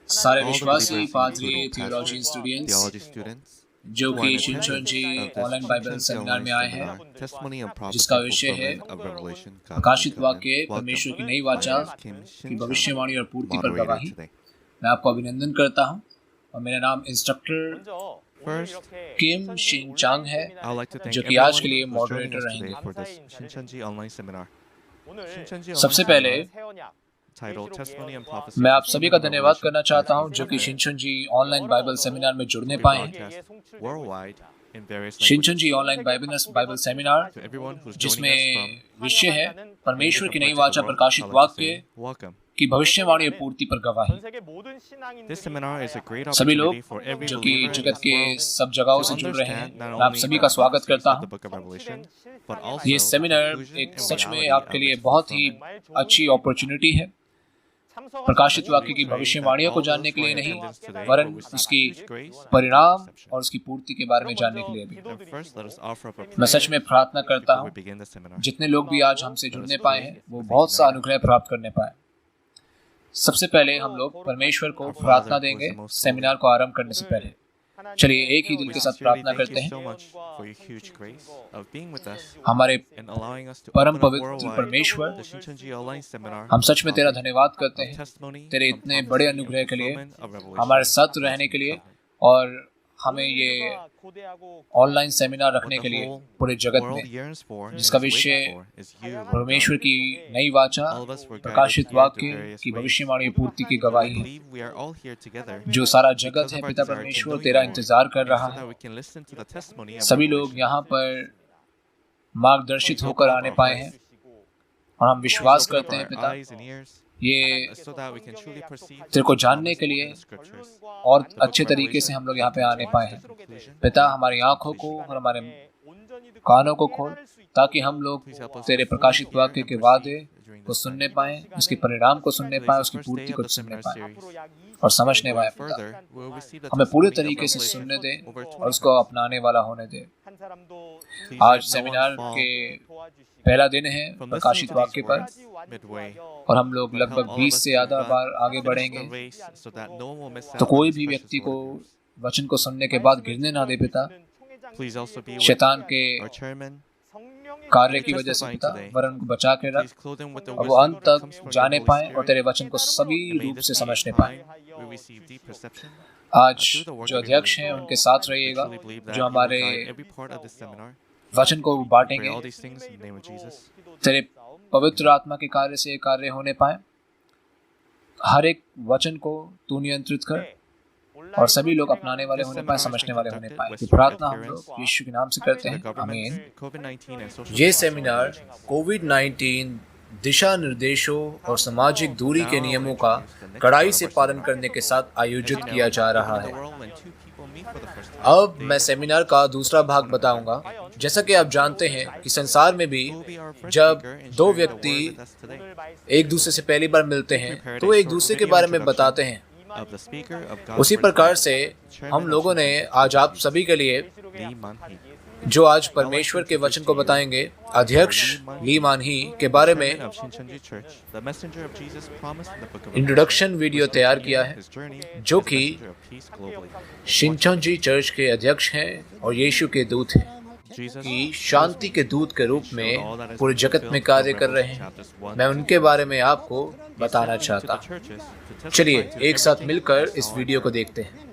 सारे all the विश्वासी believers, पादरी including theology pastors, students theology students, जो who are कि in Shincheonji attendance of this online Bible Shinshanji seminar online में आए हैं, seminar, Testimony and जिसका Prophecy विषय है Fulfillment of Revelation, God's New प्रकाशित Covenant. वाक्य Welcome. परमेश्वर की नई My वाचा name is Kim की Shin-chang, भविष्यवाणी और the पूर्ति पर moderator गवाही। today. मैं आपको अभिनंदन करता हूं और मेरा नाम इंस्ट्रक्टर First, किम शिनचांग है, I'd like to जो thank कि आज के लिए everyone who's joining moderator us today रहेंगे। for this Shinshanji online seminar. Shinshanji online सबसे पहले seminar titled Testimony and Prophecy मैं आप सभी का Fulfillment of धन्यवाद Revelation, करना चाहता God's हूं New जो कि Covenant, शिनचोन जी ऑनलाइन बाइबल सेमिनार में जुड़ने will be पाए हैं। broadcast worldwide in various Shincheon languages. Ji online Bible seminar To everyone who's joining us जिसमें from विषय है many परमेश्वर different की नई parts of वाचा the world, प्रकाशित I'd like to वाक्य say welcome. की भविष्यवाणी और पूर्ति पर गवाही। This seminar is a great सभी लोग opportunity for every जो कि believer in जगत this के world सब जगहों to से जुड़ रहे हैं, understand not मैं आप only सभी the का स्वागत prophecies करता of the हूं। book of Revelation, but also ये the सेमिनार conclusion एक and सच में reality आपके of लिए its बहुत ही fulfillment. अच्छी अपॉर्चुनिटी है, प्रकाशित वाक्य की भविष्यवाणियों को जानने के लिए नहीं, वरन उसकी परिणाम और उसकी पूर्ति के बारे में जानने के लिए भी। And first, let us offer up a मैं सच prayer में प्रार्थना करता before हूं we begin the seminar. जितने लोग भी आज हमसे जुड़ने पाए हैं वो बहुत सा अनुग्रह प्राप्त करने पाए। सबसे पहले हम लोग परमेश्वर को प्रार्थना देंगे सेमिनार को आरंभ करने से पहले। चलिए एक ही दिल We के साथ sincerely प्रार्थना thank करते you हैं। so much for your huge grace of being with us हमारे and allowing us to परम open up पवित्र worldwide परमेश्वर, the Shinshanji online seminar हम सच में तेरा topic धन्यवाद करते of हैं testimony तेरे from इतने बड़े prophecy and अनुग्रह के लिए, fulfillment of revelation, हमारे साथ God's रहने के new लिए covenant. और हमें ये ऑनलाइन सेमिनार What रखने the के लिए whole पूरे जगत world में yearns for and is जिसका waiting विषय for is you, Lord परमेश्वर God. की नई वाचा All of us were guided प्रकाशित here the वाक्य various की ways. भविष्यवाणी और पूर्ति की I गवाही है, believe we are all here together जो सारा जगत because है of our पिता desire to परमेश्वर know you तेरा more, इंतजार कर रहा so है। that we can listen to the testimony of सभी लोग revelation. यहाँ पर मार्गदर्शित Please होकर open up आने our पाए हैं hearts. और हम Please विश्वास open up करते हैं our पिता eyes and ears ये so that we can truly perceive तेरे को the जानने promise के in लिए the scriptures. और The book अच्छे of तरीके से Revelation हम लोग यहाँ पे from आने beginning पाए to हैं। conclusion पिता and हमारी its आंखों को completion. और हमारे कानों को खोल ताकि हम लोग Please help us तेरे to fully प्रकाशित hear वाक्य and के perceive वादे during को this सुनने time. पाए, उसके परिणाम को सुनने Today पाए, is the उसकी first पूर्ति day को of the सुनने seminar पाए series. और समझने Going पाए पिता। further, we will receive the हमें पूरे testimony of तरीके से revelation सुनने दे over और 20 उसको times. अपनाने वाला होने दे। Please आज let no one seminar fall के पहला दिन है from listening प्रकाशित to these वाक्य पर words midway, और हम लोग but help लगभग all of 20 us से to ज़्यादा run, बार आगे finish बढ़ेंगे। the race so that no one will miss तो out on कोई this भी precious व्यक्ति word को of yours. वचन को सुनने के बाद गिरने ना दे पिता। Please also be with शैतान के our chairman कार्य की वजह से पिता, वरन उनको बचा के रख Please clothe him with the और वो अंत wisdom that तक comes from your जाने Holy पाए और Spirit. तेरे वचन को सभी And may रूप this से be a समझने पाए। time we receive deep perception आज through the work जो of your अध्यक्ष हैं Holy उनके Spirit. साथ We रहिएगा, truly believe that जो you will हमारे guide every part of this seminar. वचन को We pray बांटेंगे, all these things in the name of Jesus. तेरे पवित्र आत्मा के कार्य से कार्य होने पाए। हर एक वचन को तू नियंत्रित कर और सभी लोग अपनाने वाले होने पाए, समझने वाले होने पाए। ये प्रार्थना हम लोग यीशु के नाम से करते The हैं, government's आमीन। COVID-19 and social ये distancing सेमिनार regulations. कोविड-19 दिशा निर्देशों और सामाजिक दूरी Now के I will नियमों का introduce the next कड़ाई part of से our पालन seminar. करने के साथ As आयोजित you know, किया जा रहा in the है। world when two people meet for the first time, अब they मैं सेमिनार का दूसरा भाग बताऊंगा। जैसा कि आप जानते हैं कि संसार में भी Who will be our first जब speaker in दो sharing the व्यक्ति word with us today? एक दूसरे से पहली बार मिलते हैं तो एक दूसरे के बारे में बताते हैं। Of the speaker of God's उसी Word प्रकार Tonight, से Chairman हम of लोगों ने Shinshanji आज आप Church, सभी के लिए Lee Man-hee. जो आज परमेश्वर के वचन को बताएंगे, अध्यक्ष ली मानही के बारे में Chairman of Shinshanji Church, the messenger of Jesus promised in the book of introduction Revelation, video was तैयार continuing किया है, his journey जो as a कि messenger of peace globally. Shincheonji church के अध्यक्ष हैं और यीशु के दूत हैं Jesus कि शांति के दूत के रूप showed में all that has पूरे been जगत में fulfilled कार्य from कर रहे Revelation हैं। chapters 1 मैं to उनके बारे में आपको He's बताना sending to चाहता the हूँ। churches to testify चलिए to एक साथ everything मिलकर he इस saw वीडियो and को heard. देखते हैं।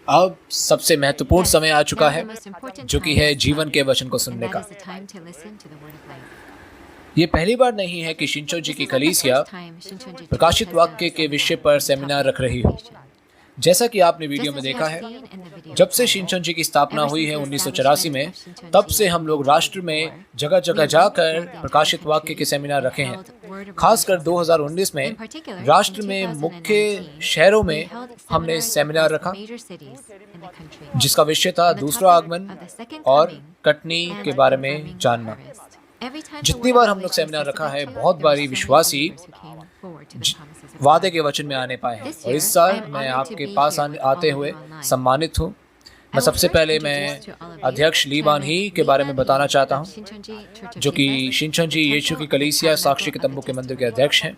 अब सबसे महत्वपूर्ण समय आ चुका है, जो कि है जीवन के वचन को सुनने का। ये पहली बार नहीं है कि शिंचोजी की कलीसिया प्रकाशित वाक्य के विषय पर सेमिनार रख रही हो। जैसा कि आपने वीडियो में देखा है, जब से शिंचोजी की स्थापना हुई है 1984 में, तब से हम लोग राष्ट्र में जगह जगह जाकर प्रकाशित वाक्य के सेमिनार रखे हैं। खासकर 2019 में राष्ट्र में मुख्य शहरों में हमने सेमिनार रखा, जिसका विषय था दूसरा आगमन और कटनी के बारे में जानना। जितनी बार हम लोग सेमिनार रखा है, बहुत बारी विश्वासी वादे के वचन में आने पाए हैं। और इस साल मैं आपके पास आते हुए सम्मानित हूँ। मैं सबसे पहले मैं अध्यक्ष ली बान ही के बारे में बताना चाहता हूँ, जो कि शिंचोजी यीशु की कलीसिया साक्षी के तंबू के मंदिर के अध्यक्ष हैं,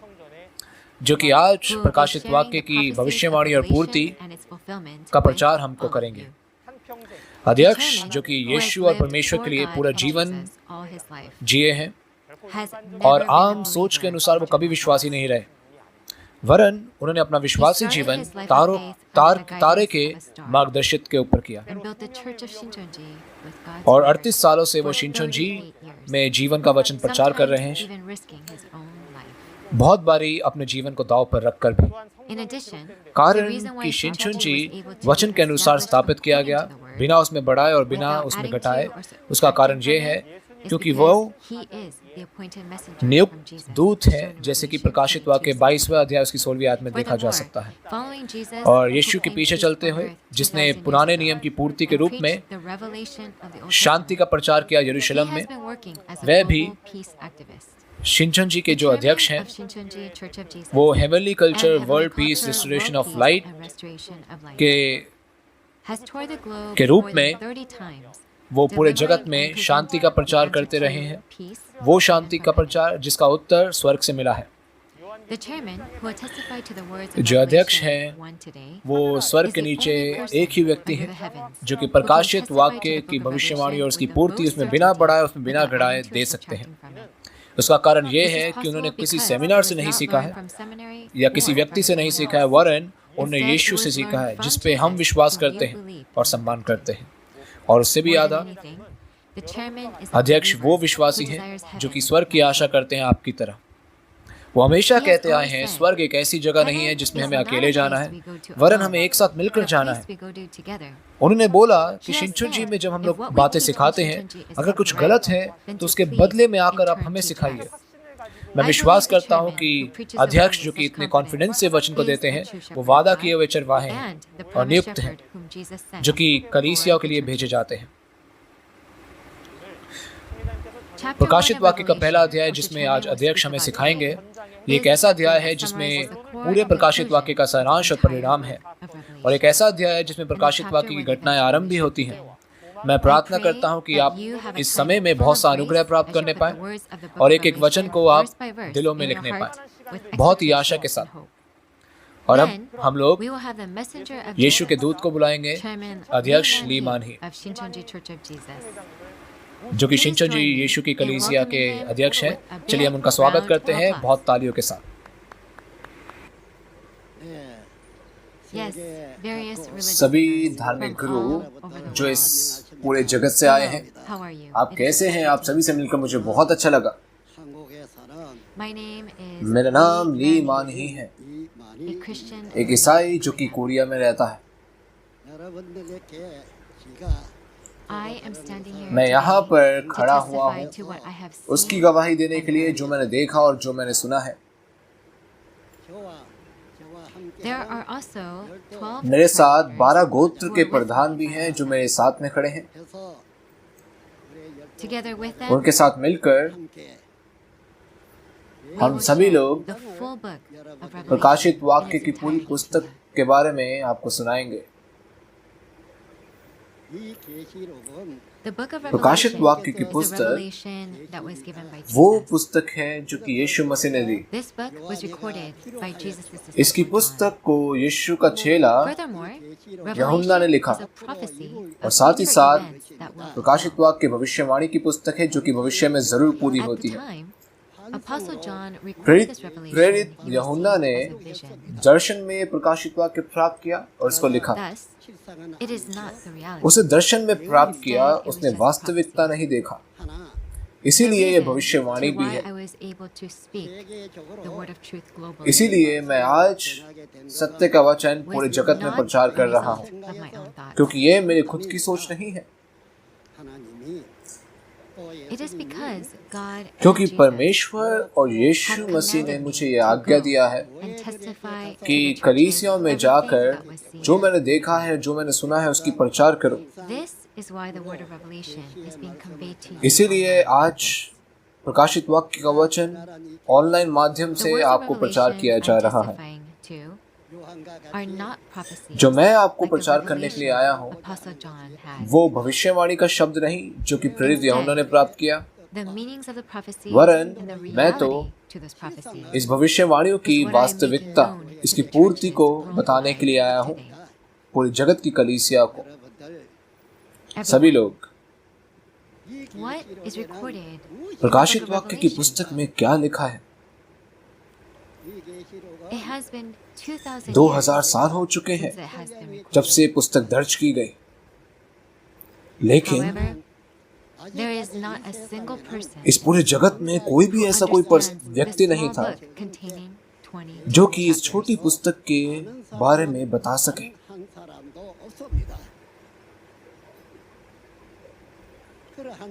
जो कि आज प्रकाशित वाक्य की भविष्यवाणी और पूर्ति का प्रचार हमको करेंगे। अध्यक्ष जो कि यीशु और परमेश्वर के लिए पूरा जीवन जिए हैं और आम सोच के अनुसार वो कभी विश्वासी नहीं रहे, वरन उन्होंने अपना विश्वासी जीवन तारे के मार्गदर्शित के ऊपर किया। और 38 सालों से वो शिंचोजी में जीवन का वचन प्रचार कर रहे हैं, बहुत बारी अपने जीवन को दांव पर रखकर भी। कारण कि शिंचोजी वचन के अनुसार स्थापित किया गया, बिना उसमें बढ़ाए और बिना उसमें घटाए। उसका कारण ये है क्योंकि वो नियुक्त दूत है, जैसे कि प्रकाशित वाक्य 22वां अध्याय उसकी 16वीं आयत में देखा जा सकता है। और यीशु के पीछे चलते हुए, जिसने पुराने नियम की पूर्ति के रूप में शांति का प्रचार किया यरूशलेम में, वह भी शिंचोजी के जो अध्यक्ष हैं, वो heavenly culture world peace restoration of light के रूप में वो पूरे जगत में शांति का प्रचार करते रहे हैं। वो शांति का प्रचार जिसका उत्तर स्वर्ग से मिला है। जो अध्यक्ष हैं, वो स्वर्ग के नीचे एक ही व्यक्ति है, जो कि प्रकाशित वाक्य की भविष्यवाणी और उसकी पूर्ति उसमें बिना बढ़ाए, उसमें बिना घटाए दे सकते हैं। उसका कारण ये है कि उन्होंने किसी सेमिनार से नहीं सीखा है या किसी व्यक्ति से नहीं सीखा है, वरन उन्होंने यीशु से सीखा है, जिस पे हम विश्वास करते हैं और सम्मान करते हैं। और उससे भी याद, अध्यक्ष वो विश्वासी हैं जो कि स्वर्ग की आशा करते हैं आपकी तरह। वो हमेशा कहते आए हैं, स्वर्ग एक ऐसी जगह नहीं है जिसमें हमें अकेले जाना है, वरन हमें एक साथ मिलकर जाना है। उन्होंने बोला कि शिंचोजी में जब हम लोग बातें सिखाते हैं, अगर कुछ गलत है तो उसके बदले में आकर आप हमें सिखाइए। मैं विश्वास करता हूँ कि अध्यक्ष जो कि इतने कॉन्फिडेंस से वचन को देते हैं, वो वादा किए हुए चरवाहे हैं और नियुक्त हैं, जो कि कलीसियाओं के लिए भेजे जाते हैं। प्रकाशित वाक्य का पहला अध्याय जिसमें आज अध्यक्ष हमें सिखाएंगे, ये एक ऐसा अध्याय है जिसमें पूरे प्रकाशित वाक्य का सारांश और परिणाम है, और एक ऐसा अध्याय है जिसमें प्रकाशित वाक्य की घटनाएं आरंभ भी होती हैं। मैं प्रार्थना करता हूं कि आप इस समय में बहुत सा अनुग्रह प्राप्त करने पाए और एक एक वचन को आप दिलों में लिखने पाए, बहुत ही आशा के साथ। और अब हम लोग यीशु के दूत को बुलाएंगे, अध्यक्ष ली बान ही, जो कि शिंचोजी यीशु की कलीसिया के अध्यक्ष हैं। चलिए हम उनका स्वागत करते हैं बहुत तालियों के साथ। सभी धार्मिक गुरु जो इस पूरे जगत से आए हैं, आप कैसे हैं? आप सभी से मिलकर मुझे बहुत अच्छा लगा। मेरा नाम ली मान ही है, एक ईसाई जो कि कोरिया में रहता है। मैं यहाँ पर खड़ा हुआ हूँ उसकी गवाही देने के लिए, जो मैंने देखा और जो मैंने सुना है। मेरे साथ 12 गोत्र के प्रधान भी हैं जो मेरे साथ में खड़े हैं। उनके साथ मिलकर हम सभी लोग प्रकाशित वाक्य की पूरी पुस्तक के बारे में आपको सुनाएंगे। प्रकाशित वाक्य की पुस्तक वो पुस्तक है जो कि यीशु मसीह ने दी। इसकी पुस्तक को यीशु का चेला यूहन्ना ने लिखा, और साथ ही साथ प्रकाशित वाक्य भविष्यवाणी की पुस्तक है जो कि भविष्य में जरूर पूरी होती है। प्रेरित यूहन्ना ने दर्शन में प्रकाशित वाक्य प्राप्त किया और इसको लिखा। It is not the reality. उसे दर्शन में प्राप्त किया, उसने वास्तविकता नहीं देखा। इसीलिए ये भविष्यवाणी भी है। I was able to speak the word of truth globally. इसीलिए मैं आज सत्य का वचन पूरे जगत में प्रचार कर रहा हूँ, Of my own thoughts. क्योंकि ये मेरी खुद की सोच नहीं है, It is because God and क्योंकि Jesus परमेश्वर और यीशु मसीह ने मुझे ये आज्ञा दिया है and testify to कि the churches कलीसियाओं में everything जाकर that was seen. जो मैंने देखा है, जो मैंने सुना है, उसकी प्रचार करो। This is why the word of revelation is being conveyed to you. इसीलिए आज प्रकाशित वाक्य का वचन ऑनलाइन माध्यम The से words of आपको प्रचार revelation किया जा I'm रहा है। testifying to are not prophecies जो मैं आपको like the प्रचार करने के लिए आया हूँ, Apostle John had. वो भविष्यवाणी का शब्द नहीं जो कि प्रेरित यूहन्ना ने प्राप्त किया, The meanings of the prophecies वरन and the मैं तो reality to those prophecies इस भविष्यवाणियों की वास्तविकता, इसकी पूर्ति को बताने के लिए आया हूँ पूरी जगत की कलीसिया को, सभी लोग। What is recorded प्रकाशित वाक्य की पुस्तक में क्या लिखा है? It has been 2000 2000 साल हो चुके हैं since it has been recorded. जब से पुस्तक दर्ज की गई, लेकिन However, there is not a single person इस पूरे जगत में कोई भी ऐसा कोई व्यक्ति नहीं था containing 20 जो कि इस छोटी पुस्तक के बारे में बता सके।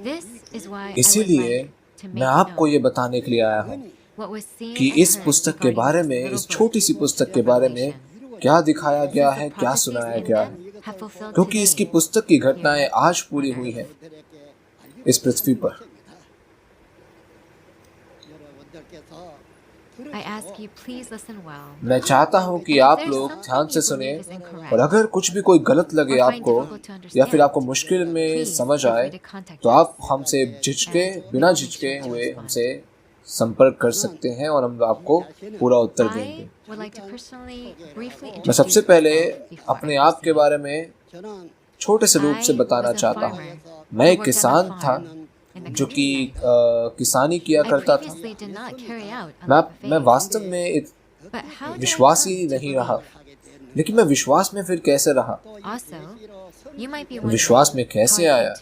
This is why I would इसीलिए like to मैं make आपको known ये बताने के लिए आया हूँ what was seen कि and इस heard पुस्तक के regarding बारे this में, little इस book छोटी सी पुस्तक के of बारे में Revelation. क्या दिखाया गया Since है, the क्या prophecies सुनाया in गया them है, have fulfilled क्योंकि इसकी today. पुस्तक की घटनाएं आज पूरी हुई हैं इस पृथ्वी पर। I ask you, please listen well. मैं चाहता हूँ कि आप लोग ध्यान से सुने, और अगर कुछ भी कोई गलत लगे आपको या फिर आपको मुश्किल में समझ आए तो आप हमसे बिना झिझके हुए हमसे संपर्क कर सकते हैं और हम आपको पूरा उत्तर देंगे। I would like to personally, briefly मैं सबसे पहले introduce myself अपने before I आप के बारे में छोटे से रूप से बताना चाहता हूँ। मैं एक किसान था जो कि किसानी किया करता था। मैं वास्तव में एक विश्वासी नहीं रहा, लेकिन मैं विश्वास में फिर कैसे रहा, विश्वास में कैसे आया?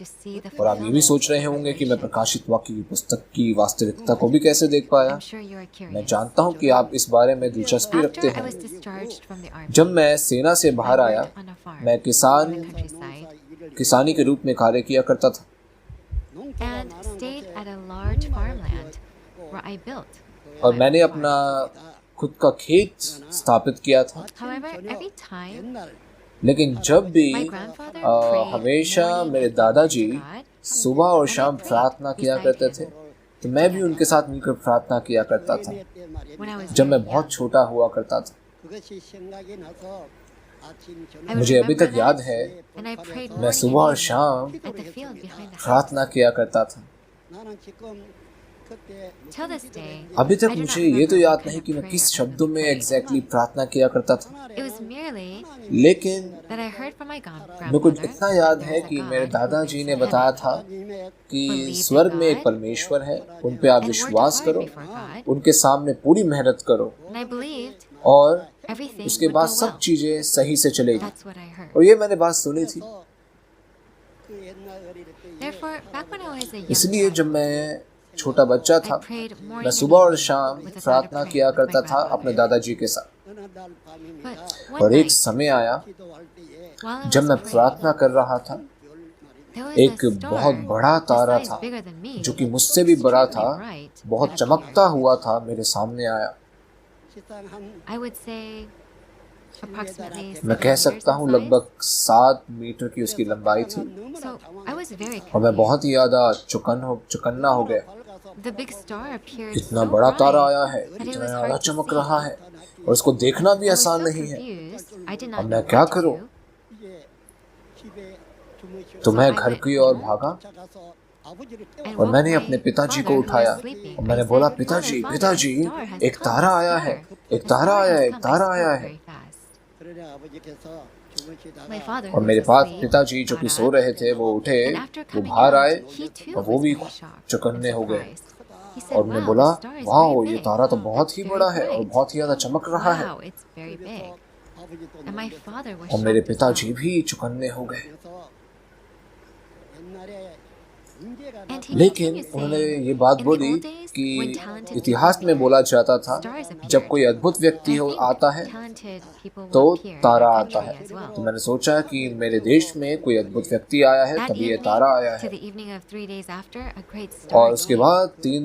और आप ये भी सोच रहे होंगे कि मैं प्रकाशित वाक्य की पुस्तक की वास्तविकता को भी कैसे देख पाया। मैं जानता हूँ कि आप इस बारे में दिलचस्पी रखते हैं। जब मैं सेना से बाहर आया, मैं किसानी के रूप में कार्य किया करता था और मैंने अपना खुद का खेत स्थापित किया था। लेकिन जब भी हमेशा मेरे दादाजी सुबह और शाम प्रार्थना किया करते थे, तो मैं भी उनके साथ मिलकर प्रार्थना किया करता था जब मैं बहुत छोटा हुआ करता था। मुझे अभी तक याद है, मैं सुबह और शाम प्रार्थना किया करता था। अभी तक मुझे ये तो याद नहीं कि मैं किस शब्दों में एग्जैक्टली प्रार्थना किया करता था, लेकिन मेरे को इतना याद है कि मेरे दादाजी ने बताया था कि स्वर्ग में एक परमेश्वर है, उन पे आप विश्वास करो, उनके सामने पूरी मेहनत करो और उसके बाद सब चीजें सही से चलेगी। और ये मैंने बात सुनी थी। इसलिए जब मैं छोटा बच्चा था, मैं सुबह और शाम प्रार्थना किया करता था अपने दादाजी के साथ। और एक समय आया जब मैं प्रार्थना कर रहा था, एक बहुत बड़ा तारा था जो कि मुझसे भी बड़ा था, बहुत चमकता हुआ था, मेरे सामने आया। मैं कह सकता हूँ लगभग 7 मीटर की उसकी लंबाई थी और मैं बहुत ही ज्यादा चौकन्ना हो गया। इतना बड़ा तारा आया है, इतना ज्यादा चमक रहा है और उसको देखना भी आसान नहीं है। अब मैं क्या करूं? तो मैं घर की ओर भागा और मैंने अपने पिताजी को उठाया और मैंने बोला, पिताजी, एक तारा आया है, एक तारा आया है। और मेरे पास पिताजी जो कि सो रहे थे वो उठे, वो बाहर आए और वो भी चौकन्ने हो गए। और मैं बोला, वाह, ये तारा तो बहुत ही बड़ा है और बहुत ही ज्यादा चमक रहा है। and my father was और मेरे shocked as पिताजी well. भी चौकन्ने हो गए। And he लेकिन continued उन्होंने saying, ये बात in the बोली old days, when कि talented इतिहास people में बोला जाता था stars appeared. जब कोई अद्भुत व्यक्ति I think आता है talented people तो will appear in Tara our आता country है। as well. तो मैंने सोचा कि मेरे देश में कोई अद्भुत व्यक्ति आया है That तभी ये evening, तारा आया to है। the evening of 3 days after, a great और star उसके came. बाद तीन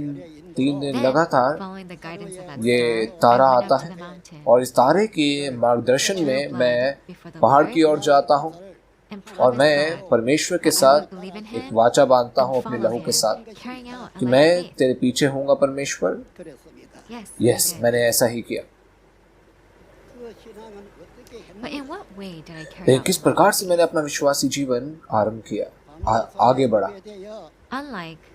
दिन Then, लगातार following the guidance of that ये star, तारा I went आता up to है the mountain, और इस तारे के मार्गदर्शन drew में blood मैं before the पहाड़ Lord, की ओर जाता हूँ and और promised मैं God परमेश्वर के that I साथ would believe in एक Him वाचा बांधता हूँ and अपने follow लहू के Him, साथ carrying out a कि life मैं of faith. तेरे पीछे होऊंगा परमेश्वर। Yes, yes, I did. मैंने ऐसा ही किया। But in what way did I carry लेकिन out किस my प्रकार faith? से मैंने अपना विश्वासी जीवन आरंभ किया, आगे बढ़ा। Unlike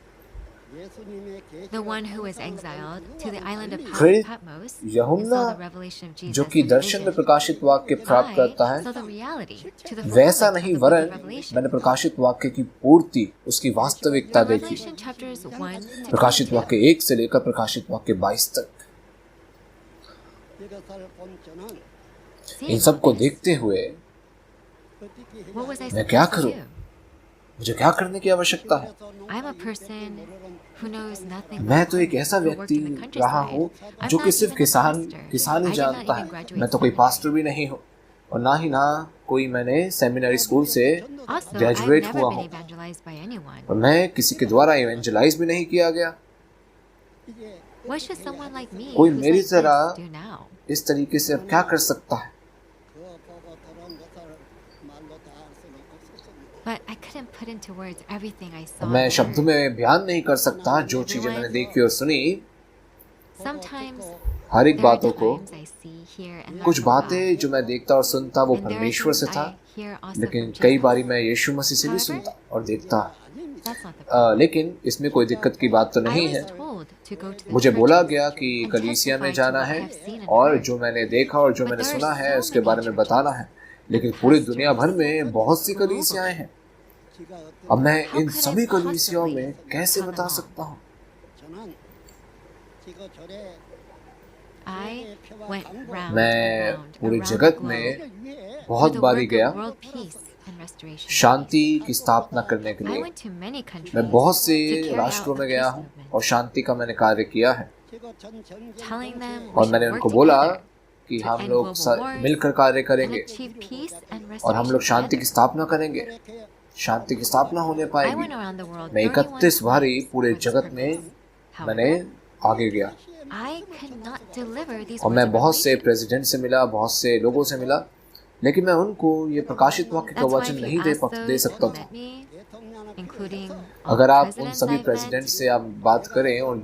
the one who was exiled to the island of फिर Patmos and यूहन्ना saw the revelation of Jesus जो कि in a दर्शन में vision, प्रकाशित वाक्य प्राप्त करता I है saw the reality to the वैसा fullness नहीं, of the book वरन of Revelation. मैंने प्रकाशित वाक्य की पूर्ति, उसकी वास्तविकता From देखी। Revelation chapters 1 to प्रकाशित 22, वाक्य 1 से लेकर प्रकाशित वाक्य 22 तक। इन seeing सब को all this, देखते हुए what was I मैं क्या supposed to करूं? do? मुझे क्या करने की आवश्यकता है? I'm a person who knows nothing मैं but तो एक ऐसा farming, who worked व्यक्ति in the रहा countryside. हूँ I'm जो कि not सिर्फ even a pastor. किसान ही I did not जानता even है। graduate मैं तो कोई seminary. पास्टर भी नहीं हूँ और ना कोई मैंने सेमिनरी स्कूल से Also, I've ग्रेजुएट never हुआ been हूँ evangelized by anyone. और मैं किसी के द्वारा इवेंजलाइज भी नहीं किया गया। What should someone like me कोई who's मेरी like तरह this do now? इस तरीके से अब क्या कर सकता है? But I couldn't put into words everything I saw. मैं and शब्दों heard. में बयान नहीं कर सकता जो चीजें मैंने देखी और सुनी। Sometimes हर एक there are बातों को, times I see, hear, and learn कुछ from God. बातें जो मैं देखता और सुनता वो And there are परमेश्वर से things था, I hear also लेकिन from कई Jesus. बारी मैं यीशु मसीह से भी सुनता और देखता। That's not the point. लेकिन इसमें कोई दिक्कत की बात तो I नहीं was है। told to go to the मुझे बोला churches गया कि and कलीसिया में testify to जाना what I है have seen and और heard. जो मैंने देखा और जो But मैंने there are सुना है so उसके many बारे में churches बताना है, लेकिन and पूरी pastors दुनिया भर में बहुत सी globally. कलीसियाएं हैं। अब मैं How इन could I सभी कलीसियाओं possibly में कैसे tell बता them all? सकता हूँ? I went round मैं and round पूरे around जगत the में globe बहुत for the बारी work गया of world peace and restoration. शांति की स्थापना करने के I लिए। went to many countries मैं बहुत से to carry राष्ट्रों out में a गया peace हूँ movement, और शांति का मैंने कार्य किया है telling them we और should मैंने work उनको बोला together कि to हम end लोग global wars मिलकर कार्य and करेंगे achieve peace and और हम लोग restoration शांति की together. स्थापना करेंगे। शांति की स्थापना होने I पाएगी। went around the world मैं 31 31 बारी times पूरे for this जगत में purpose. मैंने However, आगे गया I could not deliver these और words मैं of बहुत से revelation. प्रेसिडेंट से मिला, बहुत से लोगों से मिला, लेकिन मैं उनको ये प्रकाशित वाक्य का That's why वचन if you नहीं ask दे those सकता who था। met me, including अगर all आप उन presidents सभी I've प्रेसिडेंट met, से आप बात करें और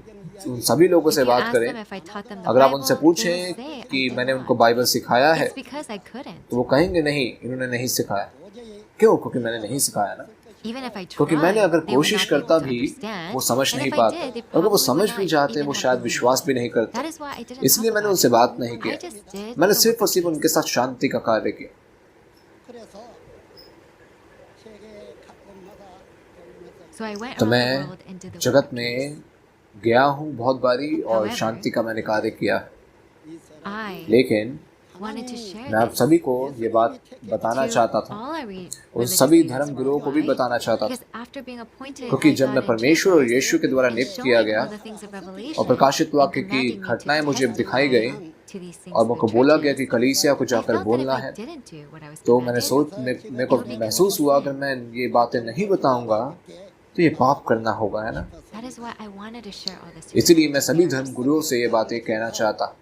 उन सभी लोगों if से you बात ask करें, them if I taught them the अगर आप Bible, उनसे they will पूछें say I कि did मैंने उनको not. बाइबल सिखाया है It's because I couldn't. तो वो कहेंगे नहीं, इन्होंने नहीं सिखाया। क्यों? क्योंकि मैंने नहीं सिखाया ना। Even if I क्योंकि मैंने tried, अगर they would कोशिश not be able करता to भी understand. वो समझ And नहीं if I पाते, did, they अगर वो probably समझ would भी not जाते even वो have शायद believed विश्वास me. भी नहीं करते। That is why I didn't इसलिए talk मैंने about उनसे it. बात नहीं I किया। just did मैंने the सिर्फ work और of सिर्फ peace. उनके साथ शांति का कार्य किया। So I went तो around the मैं world and did the work जगत of peace. में गया हूँ बहुत बारी और However, शांति का मैंने कार्य किया है, I लेकिन wanted to share मैं आप this सभी को ये बात बताना to चाहता था, all our उन religious सभी leaders धर्म गुरुओं को भी worldwide, बताना चाहता था, because after being appointed क्योंकि by जब God मैं and परमेश्वर और Jesus यीशु के द्वारा and नियुक्त showing किया me गया all the things of और Revelation प्रकाशित and वाक्य की commanding me to घटनाएं मुझे दिखाई testify गई to these things और to मुझको the बोला गया churches, कि कलीसिया को I जाकर felt that if बोलना I है, didn't do what I was तो मैंने commanded, मेरे को महसूस हुआ अगर मैं ये बातें नहीं बताऊंगा तो ये पाप करना होगा, है ना। that is why I wanted to share all this to इसीलिए the मैं सभी leaders. धर्म गुरुओं से ये बातें कहना चाहता।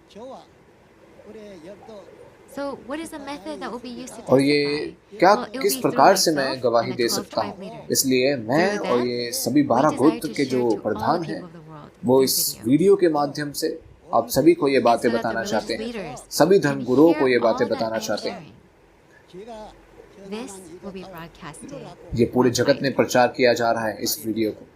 So what is the method that will be used to और ये testify? क्या Well, it will किस be through प्रकार से मैं myself गवाही and the दे 12 सकता tribe हूँ, leaders. इसलिए मैं Through और them, ये सभी we 12 desire गोत्र to के जो share to all Pradhan the हैं people of the world वो through इस video. वीडियो के माध्यम से आप सभी को ये And बातें so that the बताना religious चाहते हैं, leaders सभी धर्म can गुरुओं को hear ये all बातें that बताना I'm चाहते हैं। sharing. This will be broadcasted. ये पूरे जगत worldwide. में प्रचार किया जा रहा है इस वीडियो को।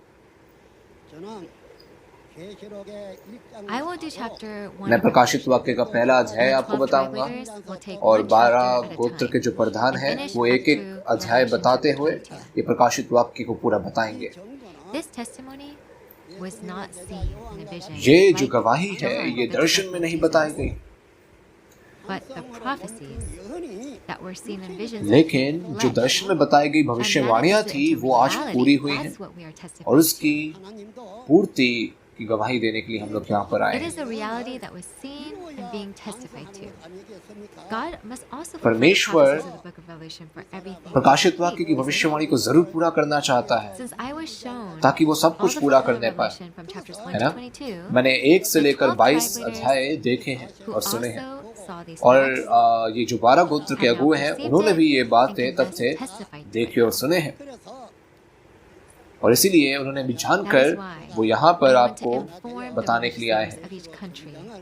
I will do chapter 1 मैं of प्रकाशित Revelation. वाक्य का पहला अध्याय And the आपको 12 tribe बताऊंगा leaders will take और one 12 chapter at a गोत्र time के जो प्रधान and हैं finish वो up एक एक to अध्याय Revelation बताते chapter हुए 22. ये प्रकाशित वाक्य को पूरा बताएंगे। This testimony was not seen in a vision. ये जो like गवाही है John, ये the दर्शन में disciple of नहीं Jesus. बताई गई। But the prophecies that were seen in visions लेकिन जो दर्शन में बताई गई भविष्यवाणियां थी वो आज पूरी हुई हैं और उसकी पूर्ति की गवाही देने के लिए हम लोग यहाँ पर आए It is हैं। a reality that was seen and being testified to. God must also fulfill the परमेश्वर prophecies of the book of Revelation for everything. प्रकाशित वाक्य की भविष्यवाणी को जरूर पूरा करना चाहता है Since I was shown ताकि वो सब all कुछ the पूरा fulfillment करने of पाए, Revelation from chapters 1 है ना? to 22, मैंने 1 से लेकर 22 अध्याय देखे हैं who और सुने हैं also saw these और facts, ये जो 12 गोत्र के अगुए हैं उन्होंने भी ये बातें तथ्य देखे और सुने हैं और इसीलिए उन्होंने भी जानकर वो यहाँ पर आपको बताने के लिए आए हैं।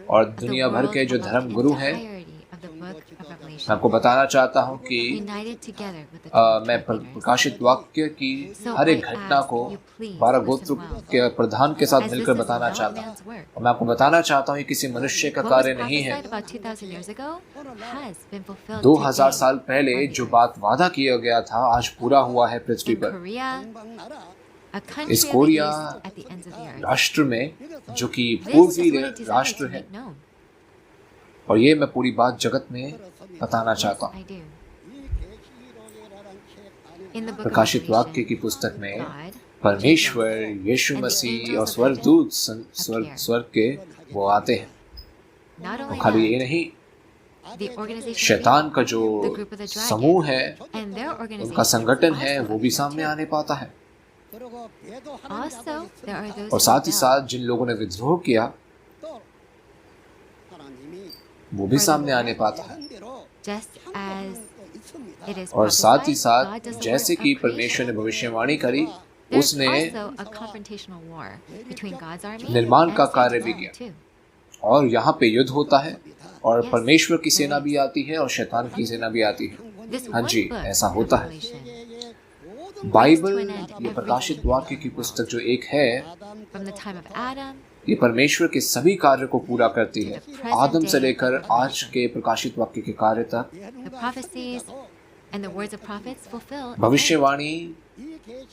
और दुनिया भर के जो धर्म गुरु हैं मैं आपको बताना चाहता हूँ कि मैं प्रकाशित वाक्य की हर एक घटना को 12 गोत्र के प्रधान के साथ मिलकर बताना चाहता हूँ और मैं आपको बताना चाहता हूँ ये किसी मनुष्य का कार्य नहीं है। 2000 साल पहले जो बात वादा किया गया था आज पूरा हुआ है पृथ्वी पर। इस कोरिया राष्ट्र में जो कि पूर्वी राष्ट्र है और ये मैं पूरी बात जगत में बताना चाहता हूँ। प्रकाशित वाक्य की पुस्तक में परमेश्वर यीशु मसीह और स्वर्गदूत स्वर्ग के वो आते हैं और खाली ये नहीं शैतान का जो समूह है उनका संगठन है वो भी सामने आने पाता है और साथ ही साथ जिन लोगों ने विद्रोह किया वो भी सामने आने पाता है और साथ ही साथ जैसे कि परमेश्वर ने भविष्यवाणी करी उसने निर्माण का कार्य भी किया और यहाँ पे युद्ध होता है और परमेश्वर की सेना भी आती है और शैतान की सेना भी आती है। हाँ जी ऐसा होता है। बाइबल ये प्रकाशित वाक्य की पुस्तक जो एक है ये परमेश्वर के सभी कार्य को पूरा करती है आदम से लेकर आज के प्रकाशित वाक्य के कार्य तक। भविष्यवाणी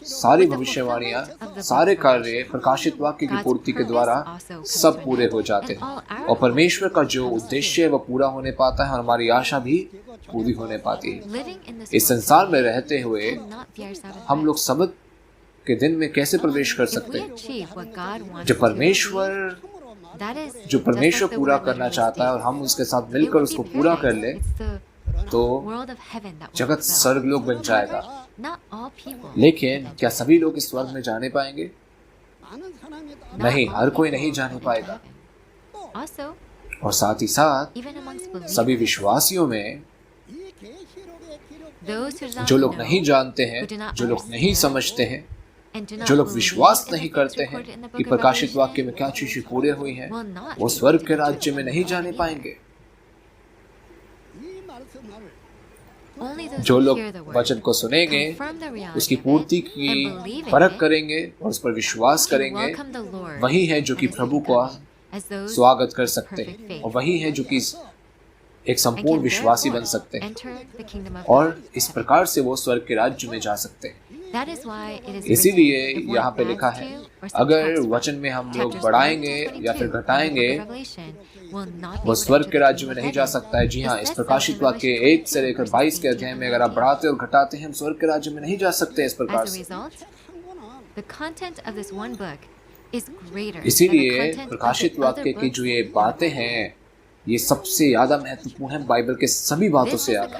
सारी भविष्यवाणियां सारे कार्य प्रकाशित वाक्य की पूर्ति के द्वारा सब पूरे हो जाते हैं और परमेश्वर का जो उद्देश्य है वह पूरा होने पाता है और हमारी आशा भी पूरी होने पाती है। इस संसार में रहते हुए हम लोग सबत के दिन में कैसे प्रवेश कर सकते हैं जो परमेश्वर पूरा करना चाहता है और हम उसके साथ मिलकर उसको पूरा कर ले तो जगत स्वर्गलोक बन जाएगा। लेकिन क्या सभी लोग इस स्वर्ग में जाने पाएंगे? नहीं, हर कोई नहीं जाने पाएगा। और साथ ही साथ सभी विश्वासियों में जो लोग नहीं जानते हैं, जो लोग नहीं समझते हैं, जो लोग विश्वास नहीं करते हैं कि प्रकाशित वाक्य में क्या चीजें पूरे हुई हैं, वो स्वर्ग के राज्य में नहीं जाने पाएंगे। जो लोग वचन को सुनेंगे, उसकी पूर्ति की परख करेंगे और उस पर विश्वास करेंगे, वही है जो कि प्रभु का स्वागत कर सकते हैं और वही है जो कि एक संपूर्ण विश्वासी बन सकते हैं और इस प्रकार से वो स्वर्ग के राज्य में जा सकते हैं। इसीलिए यहाँ पे लिखा है अगर वचन में हम लोग बढ़ाएंगे या फिर घटाएंगे वो स्वर्ग के राज्य में नहीं जा सकता है। जी हाँ, इस प्रकाशित वाक्य 1 से लेकर 22 के अध्याय में अगर आप बढ़ाते और घटाते हैं हम स्वर्ग के राज्य में नहीं जा सकते इस प्रकार से। इसीलिए प्रकाशित वाक्य की जो ये बातें हैं ये सबसे ज्यादा महत्वपूर्ण है बाइबल के सभी बातों से ज्यादा।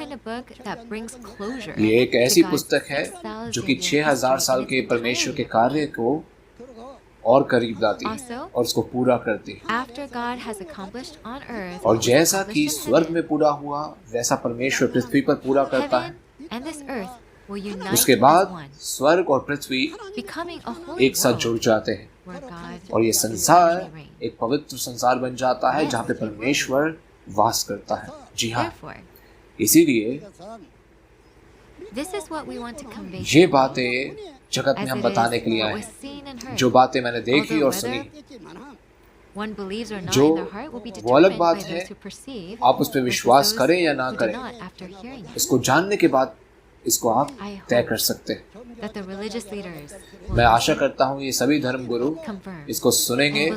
ये एक ऐसी पुस्तक है जो कि 6000 साल के परमेश्वर के कार्य को और करीब लाती है और उसको पूरा करती है। और जैसा कि स्वर्ग में पूरा हुआ वैसा परमेश्वर पृथ्वी पर पूरा करता है। उसके बाद स्वर्ग और पृथ्वी एक साथ जुड़ जाते हैं और ये संसार एक पवित्र संसार बन जाता है जहाँ पे परमेश्वर वास करता है। जी हाँ, इसीलिए ये बातें जगत में हम बताने के लिए आए हैं। जो बातें मैंने देखी और सुनी जो वो अलग बात है, आप उस पर विश्वास करें या ना करें, इसको जानने के बाद इसको आप तय कर सकते हैं। मैं आशा करता हूँ ये सभी धर्म गुरु इसको सुनेंगे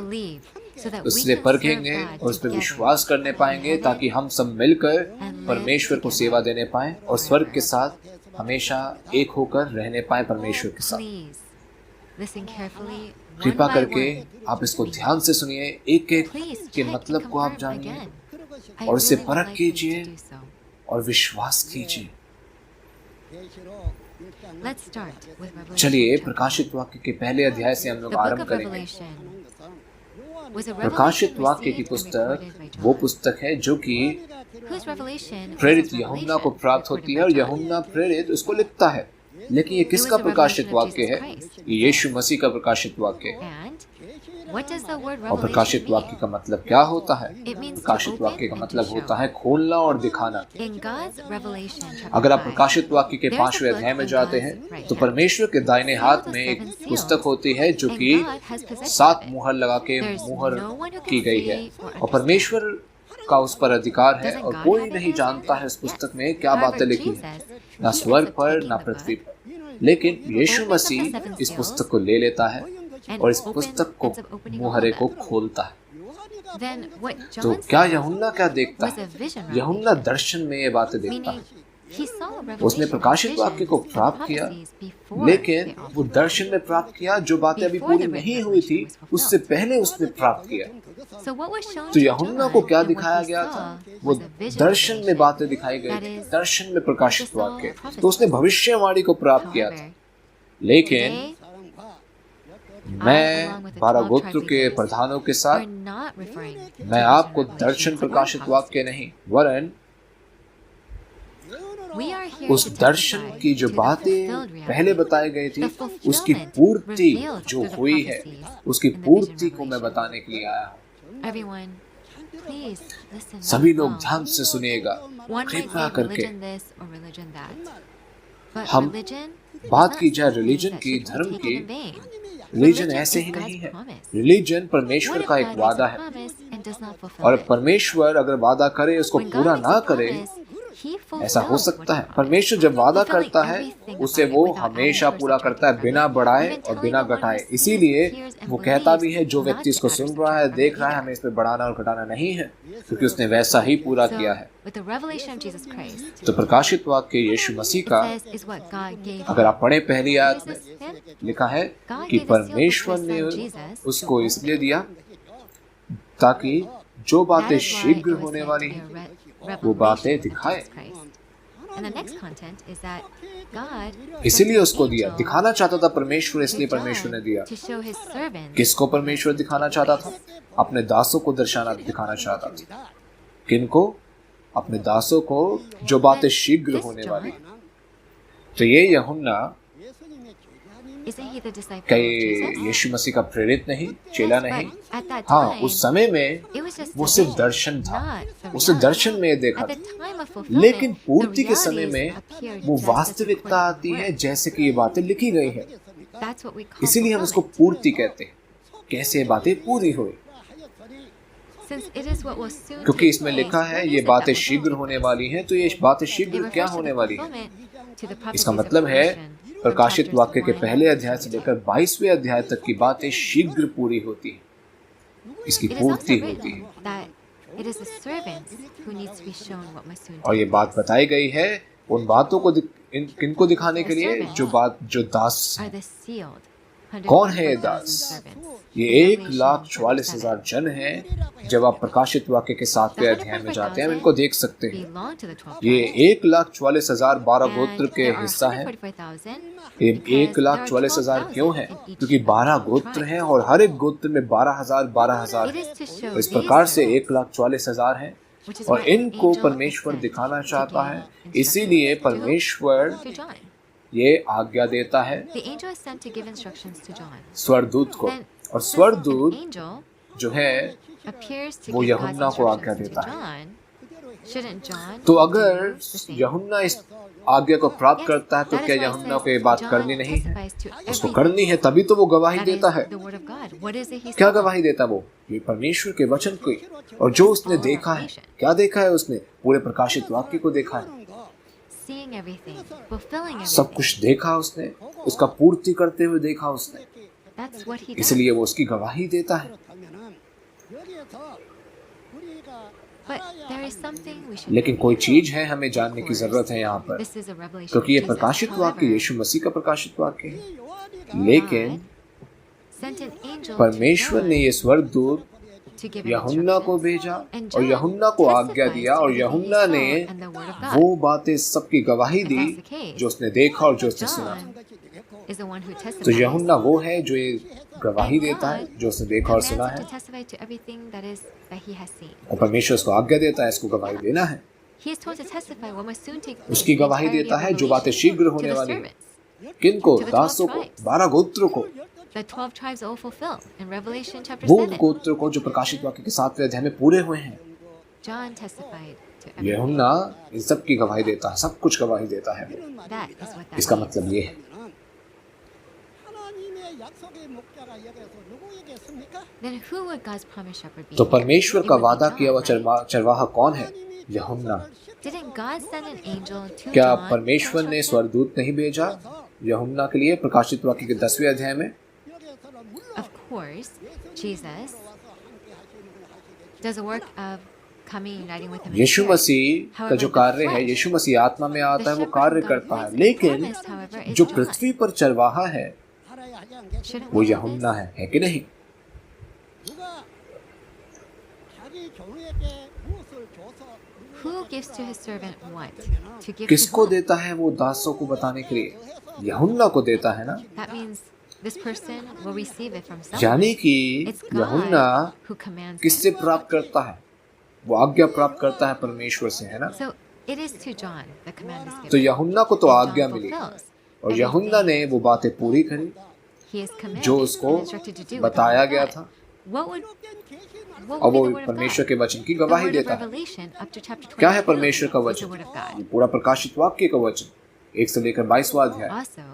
so that we उससे can परखेंगे serve God और उस पर together विश्वास करने पाएंगे, in ताकि heaven हम सब मिलकर and live परमेश्वर को together सेवा देने पाएं और स्वर्ग के forever. साथ हमेशा एक होकर रहने पाएं परमेश्वर के साथ। Please listen carefully, one कृपा by करके one. आप इसको ध्यान से सुनिए, एक एक Please के check and मतलब को आप confirm जानिए again. I और इसे really would परख like you to कीजिए do so. और विश्वास कीजिए। Let's start with Revelation चलिए chapter प्रकाशित 1. वाक्य के पहले अध्याय से हम लोग The book आरंभ of करेंगे। Revelation was a प्रकाशित revelation वाक्य की received and पुस्तक recorded by वो John. पुस्तक है जो कि Whose revelation was प्रेरित his यूहन्ना को revelation प्राप्त recorded होती है by और John? यूहन्ना प्रेरित उसको लिखता है। लेकिन ये It किसका was a प्रकाशित revelation of वाक्य Jesus है? Christ. ये यीशु मसीह का प्रकाशित वाक्य है। And what does the word और प्रकाशित revelation वाक्य mean? का मतलब क्या होता है? It means to प्रकाशित open वाक्य का and to मतलब show. होता है खोलना और दिखाना। In God's Revelation chapter अगर आप 5, प्रकाशित वाक्य के there's a 5वें book अध्याय में in जाते God's हैं right तो hand. परमेश्वर के दाहिने हाथ Sealed with में एक 7 seals, पुस्तक होती है जो and कि God has possession 7 of it. मुहर लगा के There's मुहर no one who can की गई है see or और understand. परमेश्वर का उस पर अधिकार है Doesn't और God कोई have the नहीं answer? जानता है उस पुस्तक Yes. में क्या बातें However, लिखी हैं, Jesus, ना he स्वर्ग ends up पर taking ना the पृथ्वी book, पर। लेकिन यीशु opens up the मसीह 7 इस seals, पुस्तक को ले लेता है and और इस opens- पुस्तक को ends up opening all मुहरे of को them. खोलता है। Then what तो John क्या saw यूहन्ना क्या देखता was a है? vision यूहन्ना revelation. दर्शन में ये बातें देखता Meaning, है। he saw उसने revelation, प्रकाशित वाक्य को visions, and प्राप्त किया, prophecies before लेकिन they all वो fulfilled. दर्शन में प्राप्त किया जो बातें अभी Before पूरी the written नहीं हुई थी, revelation was उससे fulfilled. पहले उसने प्राप्त किया। So what was shown तो to यूहन्ना John को क्या and what दिखाया he गया saw था? वो was a vision दर्शन में revelation. बातें दिखाई गई That थी, is, दर्शन में प्रकाशित this all वाक्य। prophecies. तो उसने भविष्यवाणी को प्राप्त किया था। However, लेकिन today, मैं 12 गोत्र के प्रधानों के we're साथ not referring to मैं vision आपको revelations दर्शन or प्रकाशित prophecies. वाक्य नहीं, वरन We are here उस to दर्शन testify की जो to the बातें fulfilled reality. पहले बताई गई थी, The उसकी fulfillment पूर्ति revealed जो through the हुई है, prophecies उसकी and the पूर्ति vision को मैं revelation. बताने के लिए आया हूँ। Everyone, please listen सभी लोग well. ध्यान से सुनिएगा, One might कृपया say करके। religion this or religion that. But हम religion बात is की not जाए something religion that की, should be धर्म taken की, in vain. रिलीजन Religion ऐसे is ही God's नहीं है। promise. रिलीजन What परमेश्वर if का God एक makes वादा a है promise and does not fulfill और it? परमेश्वर अगर वादा करे उसको When God पूरा makes ना a करे, promise, He ऐसा हो fulfills what सकता He है। promised. परमेश्वर जब वादा Fulfilling करता है everything उसे about it वो without हमेशा adding to or पूरा करता है, subtracting बिना from it. बढ़ाए Even और telling बिना the one who घटाए। sees, इसीलिए hears, and वो कहता भी believes है, जो not व्यक्ति to इसको add or सुन रहा है, subtract from देख it रहा है, either. हमें इसमें बढ़ाना और घटाना नहीं है, क्योंकि उसने वैसा ही पूरा So, किया है। with the revelation of Jesus Christ, तो प्रकाशित वाक्य यीशु मसीह it का, says is what God gave अगर him. आप पढ़े पहली Who आयत is में, this him? लिखा है God कि gave a seal book to परमेश्वर his ने son Jesus उसको to इसलिए open. दिया ताकि जो That बातें is why शीघ्र it was होने said वाली to be a हैं revelation वो बातें of दिखाए। Jesus Christ. And the next content is that God इसीलिए sent an उसको दिया, angel दिखाना चाहता था परमेश्वर, to इसलिए परमेश्वर ने John दिया। to show his servants किसको परमेश्वर दिखाना चाहता था? अपने दासों को दिखाना चाहता था। किनको? अपने दासों को, जो बातें शीघ्र होने वाली। तो ये यूहन्ना Isn't he the disciple क्या of ये Jesus? यीशु मसीह का प्रेरित नहीं, चेला नहीं? But at that हाँ, time, उस समय में it was just वो a सिर्फ vision, दर्शन था, not the उसे reality. दर्शन में देखा At the था। time of fulfillment, लेकिन the पूर्ति के समय realities में appeared वो just as वास्तविकता recorded आती in the है word. जैसे कि ये बातें लिखी गई है। That's what we call इसीलिए हम इसको fulfillment. पूर्ति कहते हैं। कैसे ये बातें पूरी हुई? Since it is what will soon क्योंकि take इसमें place, लिखा है what ये is it बातें that will शीघ्र take होने place? वाली हैं, तो ये बातें It शीघ्र क्या refers to होने the वाली है? fulfillment to the prophecies इसका of मतलब है Revelation from प्रकाशित chapters वाक्य के 1 पहले to अध्याय से 22. लेकर 22वें अध्याय तक की बातें शीघ्र पूरी होती है, इसकी It is पूर्ति also होती है। written that it is the servants who needs to be shown what must soon और ये take बात place. बताई गई है उन बातों को किनको दिखाने के लिए, जो दास Are the sealed कौन है ये 144,000 दास? servants. ये Revelation 1,44,000 जन हैं। जब आप प्रकाशित वाक्य के 7वें अध्याय में जाते हैं, हम इनको देख सकते हैं। belong to the 12 ये tribes. 1,44,000 12 And गोत्र के there are हिस्सा है। 144,000 ये because there are 1,44,000 क्यों है? 12,000 in each क्योंकि of the 12 12 गोत्र tribes. हैं और हर एक गोत्र में 12,000 It है। is to show तो इस these प्रकार से servants, 1,44,000 हैं which is और what an इनको angel परमेश्वर is sent दिखाना to चाहता give है। instructions इसीलिए to परमेश्वर John. ये आज्ञा देता है The angel is sent to give instructions to John. स्वर्गदूत को, Then, और since स्वर्गदूत an angel जो है appears to वो give God's यूहन्ना को आज्ञा instructions to देता है। John, shouldn't John तो do अगर the same? यूहन्ना इस आज्ञा को प्राप्त Yes, करता है तो that is क्या why it यूहन्ना says को ये बात John करनी नहीं है? testifies to उसको everything. करनी है, तभी तो वो गवाही That is देता है। the word of God. What is it he क्या saw? गवाही देता वो? ये परमेश्वर के वचन की, और जो उसने देखा है, क्या देखा है उसने? पूरे प्रकाशित वाक्य को देखा है, Seeing everything, fulfilling सब everything. कुछ देखा उसने, उसका पूर्ति करते हुए देखा उसने, That's what he does. इसलिए वो उसकी गवाही देता है। But there is something we should लेकिन know. कोई चीज है हमें जानने की जरूरत है यहाँ पर, This is a revelation क्योंकि ये of Jesus. प्रकाशित वाक्य However, यीशु मसीह का प्रकाशित वाक्य है। लेकिन God sent an angel परमेश्वर to ने John ये स्वर्गदूत to give him यूहन्ना को instructions. भेजा And और John यूहन्ना को आज्ञा testifies दिया to और everything he यूहन्ना saw ने and the word of God. वो बातें सबकी गवाही If the that's the case, जो उसने देखा और जो उसने सुना। John is the one who तो testifies. यूहन्ना वो है जो ये गवाही And देता है God जो उसने देखा और commands सुना him है, to testify to everything that he has seen. और परमेश्वर उसको आज्ञा देता है इसको गवाही देना है। He is told to testify what must soon take place. उसकी the गवाही entirety देता of है जो बातें Revelation शीघ्र to होने the वाली हैं। servants. किनको? To the 12 दासों को, tribes. 12 गोत्रों को, The 12 tribes all fulfilled in Revelation chapter वो 7. गोत्रों को जो प्रकाशित वाक्य के 7वें अध्याय में पूरे हुए हैं। John testified to everything. यूहन्ना इन सब की गवाही देता है, सब कुछ गवाही देता है। That is what that इसका means. मतलब ये है। Then who would God's promised shepherd be? तो परमेश्वर It का would be वादा John, किया हुआ right? चरवाहा कौन है? यूहन्ना। Didn't God send an angel to क्या John to परमेश्वर ने instruct him? स्वर्गदूत नहीं भेजा यूहन्ना के लिए प्रकाशित वाक्य के 10वें अध्याय में? Of course, Jesus does a work of coming uniting with him. in Yeshu spirit. मसीह का जो कार्य है, यीशु मसीह आत्मा में आता है, वो कार्य करता है, लेकिन जो पृथ्वी पर चरवाहा है Shouldn't वो we know यूहन्ना this? है कि नहीं? Who gives to his servant what? To give to किसको whom? देता है वो दासों को बताने के लिए? यूहन्ना को देता है ना। That means this person will receive it from someone. यानी कि It's यूहन्ना God who commands किससे it. प्राप्त करता है? वो आज्ञा प्राप्त करता है परमेश्वर से, है ना। So it is to John the command is given. तो यूहन्ना को तो And John आज्ञा मिली fulfills और यूहन्ना ने वो बातें पूरी करी He is commanded जो and उसको instructed to do बताया with the गया word of था, God. What would और be वो the word of परमेश्वर God? के वचन की The गवाही word of देता है। Revelation up to chapter क्या है 22 परमेश्वर का is the वचन? word of God. ये पूरा प्रकाशित वाक्य का वचन 1 से लेकर 22वां अध्याय। Also,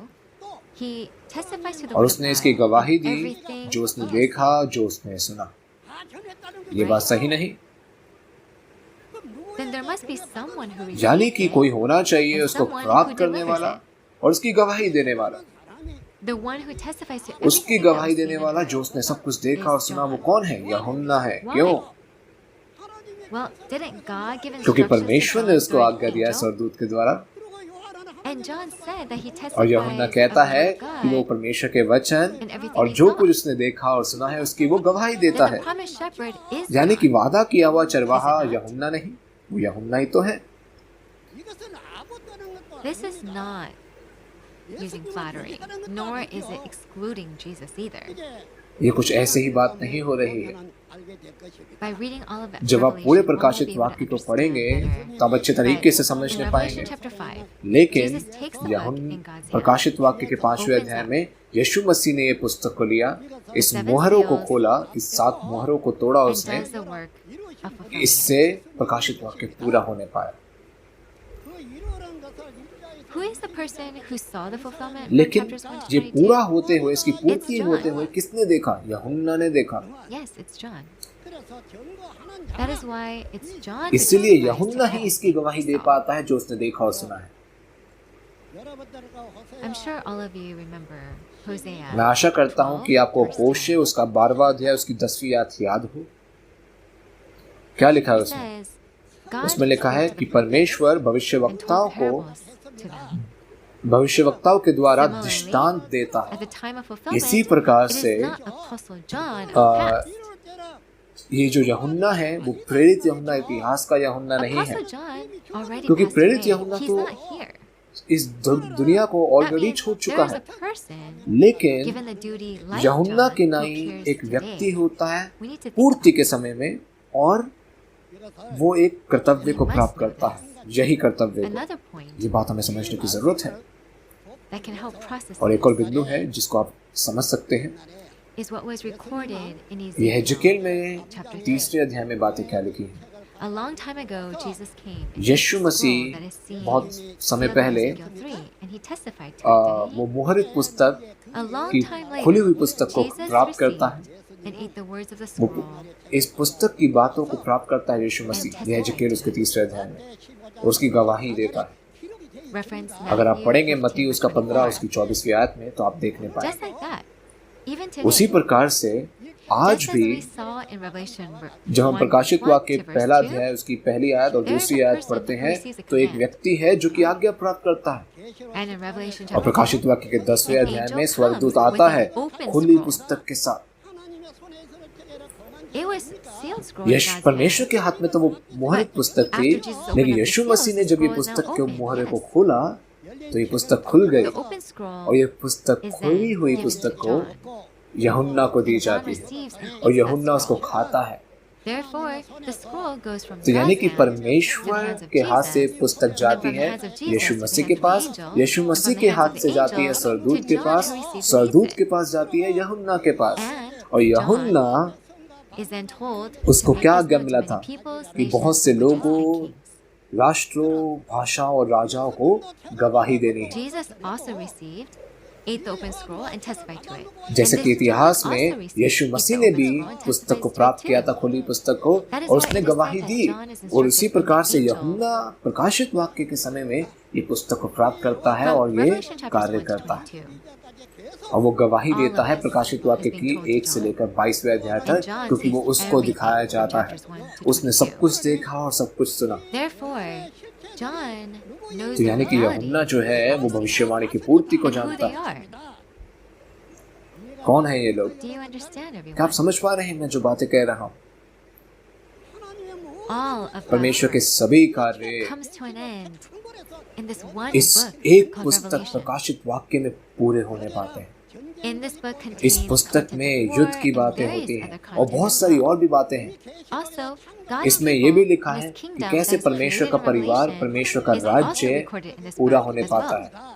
he testifies to the और word of उसने इसकी God गवाही in दी everything जो उसने he has देखा, जो उसने सुना। ये बात सही नहीं? Then there must be someone who receives यानी कि it, कोई होना चाहिए and उसको someone प्राप्त who करने delivers वाला it. और उसकी गवाही देने वाला। The one who testifies to उसकी everything that गवाही was देने seen वाला and जो heard. उसने सब कुछ देखा और सुना, वो कौन है? यूहन्ना है। Why? क्यों? Well, didn't God give क्योंकि instructions to परमेश्वर ने John उसको through an आज्ञा दिया है angel? स्वर्गदूत के द्वारा, And John said that he और testifies यूहन्ना of कहता the है word of कि वो God, परमेश्वर के वचन and everything और he जो saw. कुछ उसने देखा और सुना है उसकी वो गवाही देता Then है। the promised shepherd is यानी कि John. वादा किया हुआ चरवाहा Is it not? यूहन्ना नहीं, वो यूहन्ना ही तो है। This is not using flattery, nor is it excluding Jesus either. ये कुछ ऐसे ही बात नहीं हो रही है। By reading all of जब आप पूरे Revelation, we'll प्रकाशित be able to वाक्य को understand पढ़ेंगे better. तो आप अच्छे तरीके से But समझने in पाएंगे। Revelation chapter 5, लेकिन Jesus takes the book यूहन्ना in God's hand. प्रकाशित वाक्य के 5वें अध्याय में यीशु मसीह ने ये पुस्तक को लिया, इस मोहरों को खोला, इस 7 मोहरों को तोड़ा and उसने, does the work of fulfilling it. इससे प्रकाशित वाक्य पूरा होने पाया। Who is the person who saw the fulfillment from लेकिन chapters 1 to ये 22? पूरा होते हुए, इसकी पूर्ति It's John. होते हुए किसने देखा? यूहन्ना ने देखा। Yes, it's John. That is why it's John. इसलिए who testifies यूहन्ना to ही everything इसकी गवाही he दे saw. पाता है जो उसने देखा और सुना है। I'm sure all of you remember Hosea. मैं आशा करता हूँ कि आपको 12, होशे उसका 12वां अध्याय उसकी 10वीं आयत याद हो। क्या लिखा है It उसमें? says, God उसमें लिखा है spoke to कि the prophets परमेश्वर and भविष्यवक्ताओं told को parables to them. भविष्यवक्ताओं के द्वारा Similarly, दृष्टांत देता At है। the time of इसी fulfillment, प्रकार it से is not Apostle John of uh, past. ये जो यूहन्ना है वो प्रेरित यूहन्ना, इतिहास का यूहन्ना नहीं है, Apostle John already क्योंकि passed प्रेरित away. यूहन्ना He's तो not here. इस दुनिया को That ऑलरेडी means छोड़ चुका there's है। a person लेकिन given the duty like यूहन्ना John के who नाई appears एक व्यक्ति today. होता है We need to think पूर्ति about के समय में, और वो एक कर्तव्य को प्राप्त करता है। यही कर्तव्य को, another point ये बात हमें समझने की जरूरत है। that can help process और एक और this बिंदु है जिसको आप समझ सकते हैं, is what was recorded in यह है जिकेल Ezekiel में chapter 3. 3 अध्याय में बातें क्या लिखी हैं। A long time ago, Jesus came and Yeshu took the scroll Masih that is seen बहुत समय sealed in पहले Ezekiel 3, and he testified to it, didn't वो he? मुहरित पुस्तक A long की time खुली हुई later, पुस्तक को Jesus प्राप्त करता है। received and ate the words of the वो scroll. इस पुस्तक की बातों को प्राप्त करता है यीशु मसीह। यह है जिकेल उसके 3 अध्याय में, और उसकी गवाही देता है। Reference अगर आप Matthew पढ़ेंगे 15, मत्ती उसका 15 24. उसकी 24वीं आयत में, तो आप देखने Just पाएंगे। like that, Even उसी today, प्रकार से आज just as भी we saw in Revelation जब हम 1, प्रकाशित 1 वाक्य to verse पहला 2, अध्याय उसकी पहली आयत और there is दूसरी a आयत person पढ़ते who हैं receives a तो एक command. व्यक्ति है जो कि आज्ञा प्राप्त करता है। And in Revelation और chapter प्रकाशित 2, वाक्य के 10वें an अध्याय angel में स्वर्गदूत comes आता with an है open खुली scroll. पुस्तक के साथ। It was sealed scroll in Yash God's परमेश्वर hand. के हाथ में तो वो मुहरित पुस्तक थी, After Jesus opened लेकिन up the यीशु seals, मसीह ने the जब ये scroll is now पुस्तक के open. मुहरे को Yes. खोला तो ये पुस्तक खुल गई The open scroll और ये पुस्तक is खुली then हुई given पुस्तक to को John. यूहन्ना को दी And John जाती है receives and और eats that यूहन्ना उसको scroll. खाता है। Therefore, the scroll goes from तो यानी God's कि hand to the परमेश्वर hands of के हाथ से Jesus, पुस्तक and then जाती from the है hands of Jesus Yeshu to the Masih hands के of the pass, angel, Yeshu and Masih from के the hands हाथ of से the जाती है angel सरदूत to के John pass, who receives and सरदूत eats के it. पास जाती है यूहन्ना के पास। And और यूहन्ना John is then told उसको to make क्या this आज्ञा known to मिला many था peoples, कि बहुत nations, से languages, लोगों, and kings. राष्ट्रों, भाषाओं और राजाओं को गवाही देनी है। Jesus also received, ate the open scroll and testified to it. जैसे And कि this John इतिहास also में received, Yeshu ate Masih the ने open भी scroll and पुस्तक testified को to प्राप्त it किया too. था, खुली पुस्तक को, That is और why उसने it is गवाही said the. that John is और उसी instructed from प्रकार the से angel. यूहन्ना प्रकाशित वाक्य के समय में ये पुस्तक को प्राप्त करता है From और ये Revelation chapters कार्य 1 to करता है 22. और वो गवाही All देता of है this प्रकाशित वाक्य is being की told to 1 से John. लेकर 22वें अध्याय And तक, John क्योंकि वो sees उसको everything दिखाया from जाता है। chapters 1 to उसने सब 22. कुछ देखा और सब कुछ सुना। Therefore, John knows तो the यानी कि reality यूहन्ना जो है of वो prophecy भविष्यवाणी की पूर्ति को and who जानता they है। are. कौन है ये लोग? Do you understand, क्या आप everyone? समझ पा रहे हैं मैं जो बातें कह रहा हूँ? All of God's परमेश्वर के work सभी कार्य comes to an end in this one इस book एक called पुस्तक Revelation. प्रकाशित वाक्य में पूरे होने पाते हैं। In this book इस contains पुस्तक content में of युद्ध war की and बातें various होती other हैं और content बहुत as सारी well. और भी बातें हैं। Also, God's इसमें ये भी people लिखा in है His कि kingdom कैसे that is परमेश्वर created का in परिवार, Revelation परमेश्वर का is also राज्य recorded in this पूरा book होने as पाता well. है।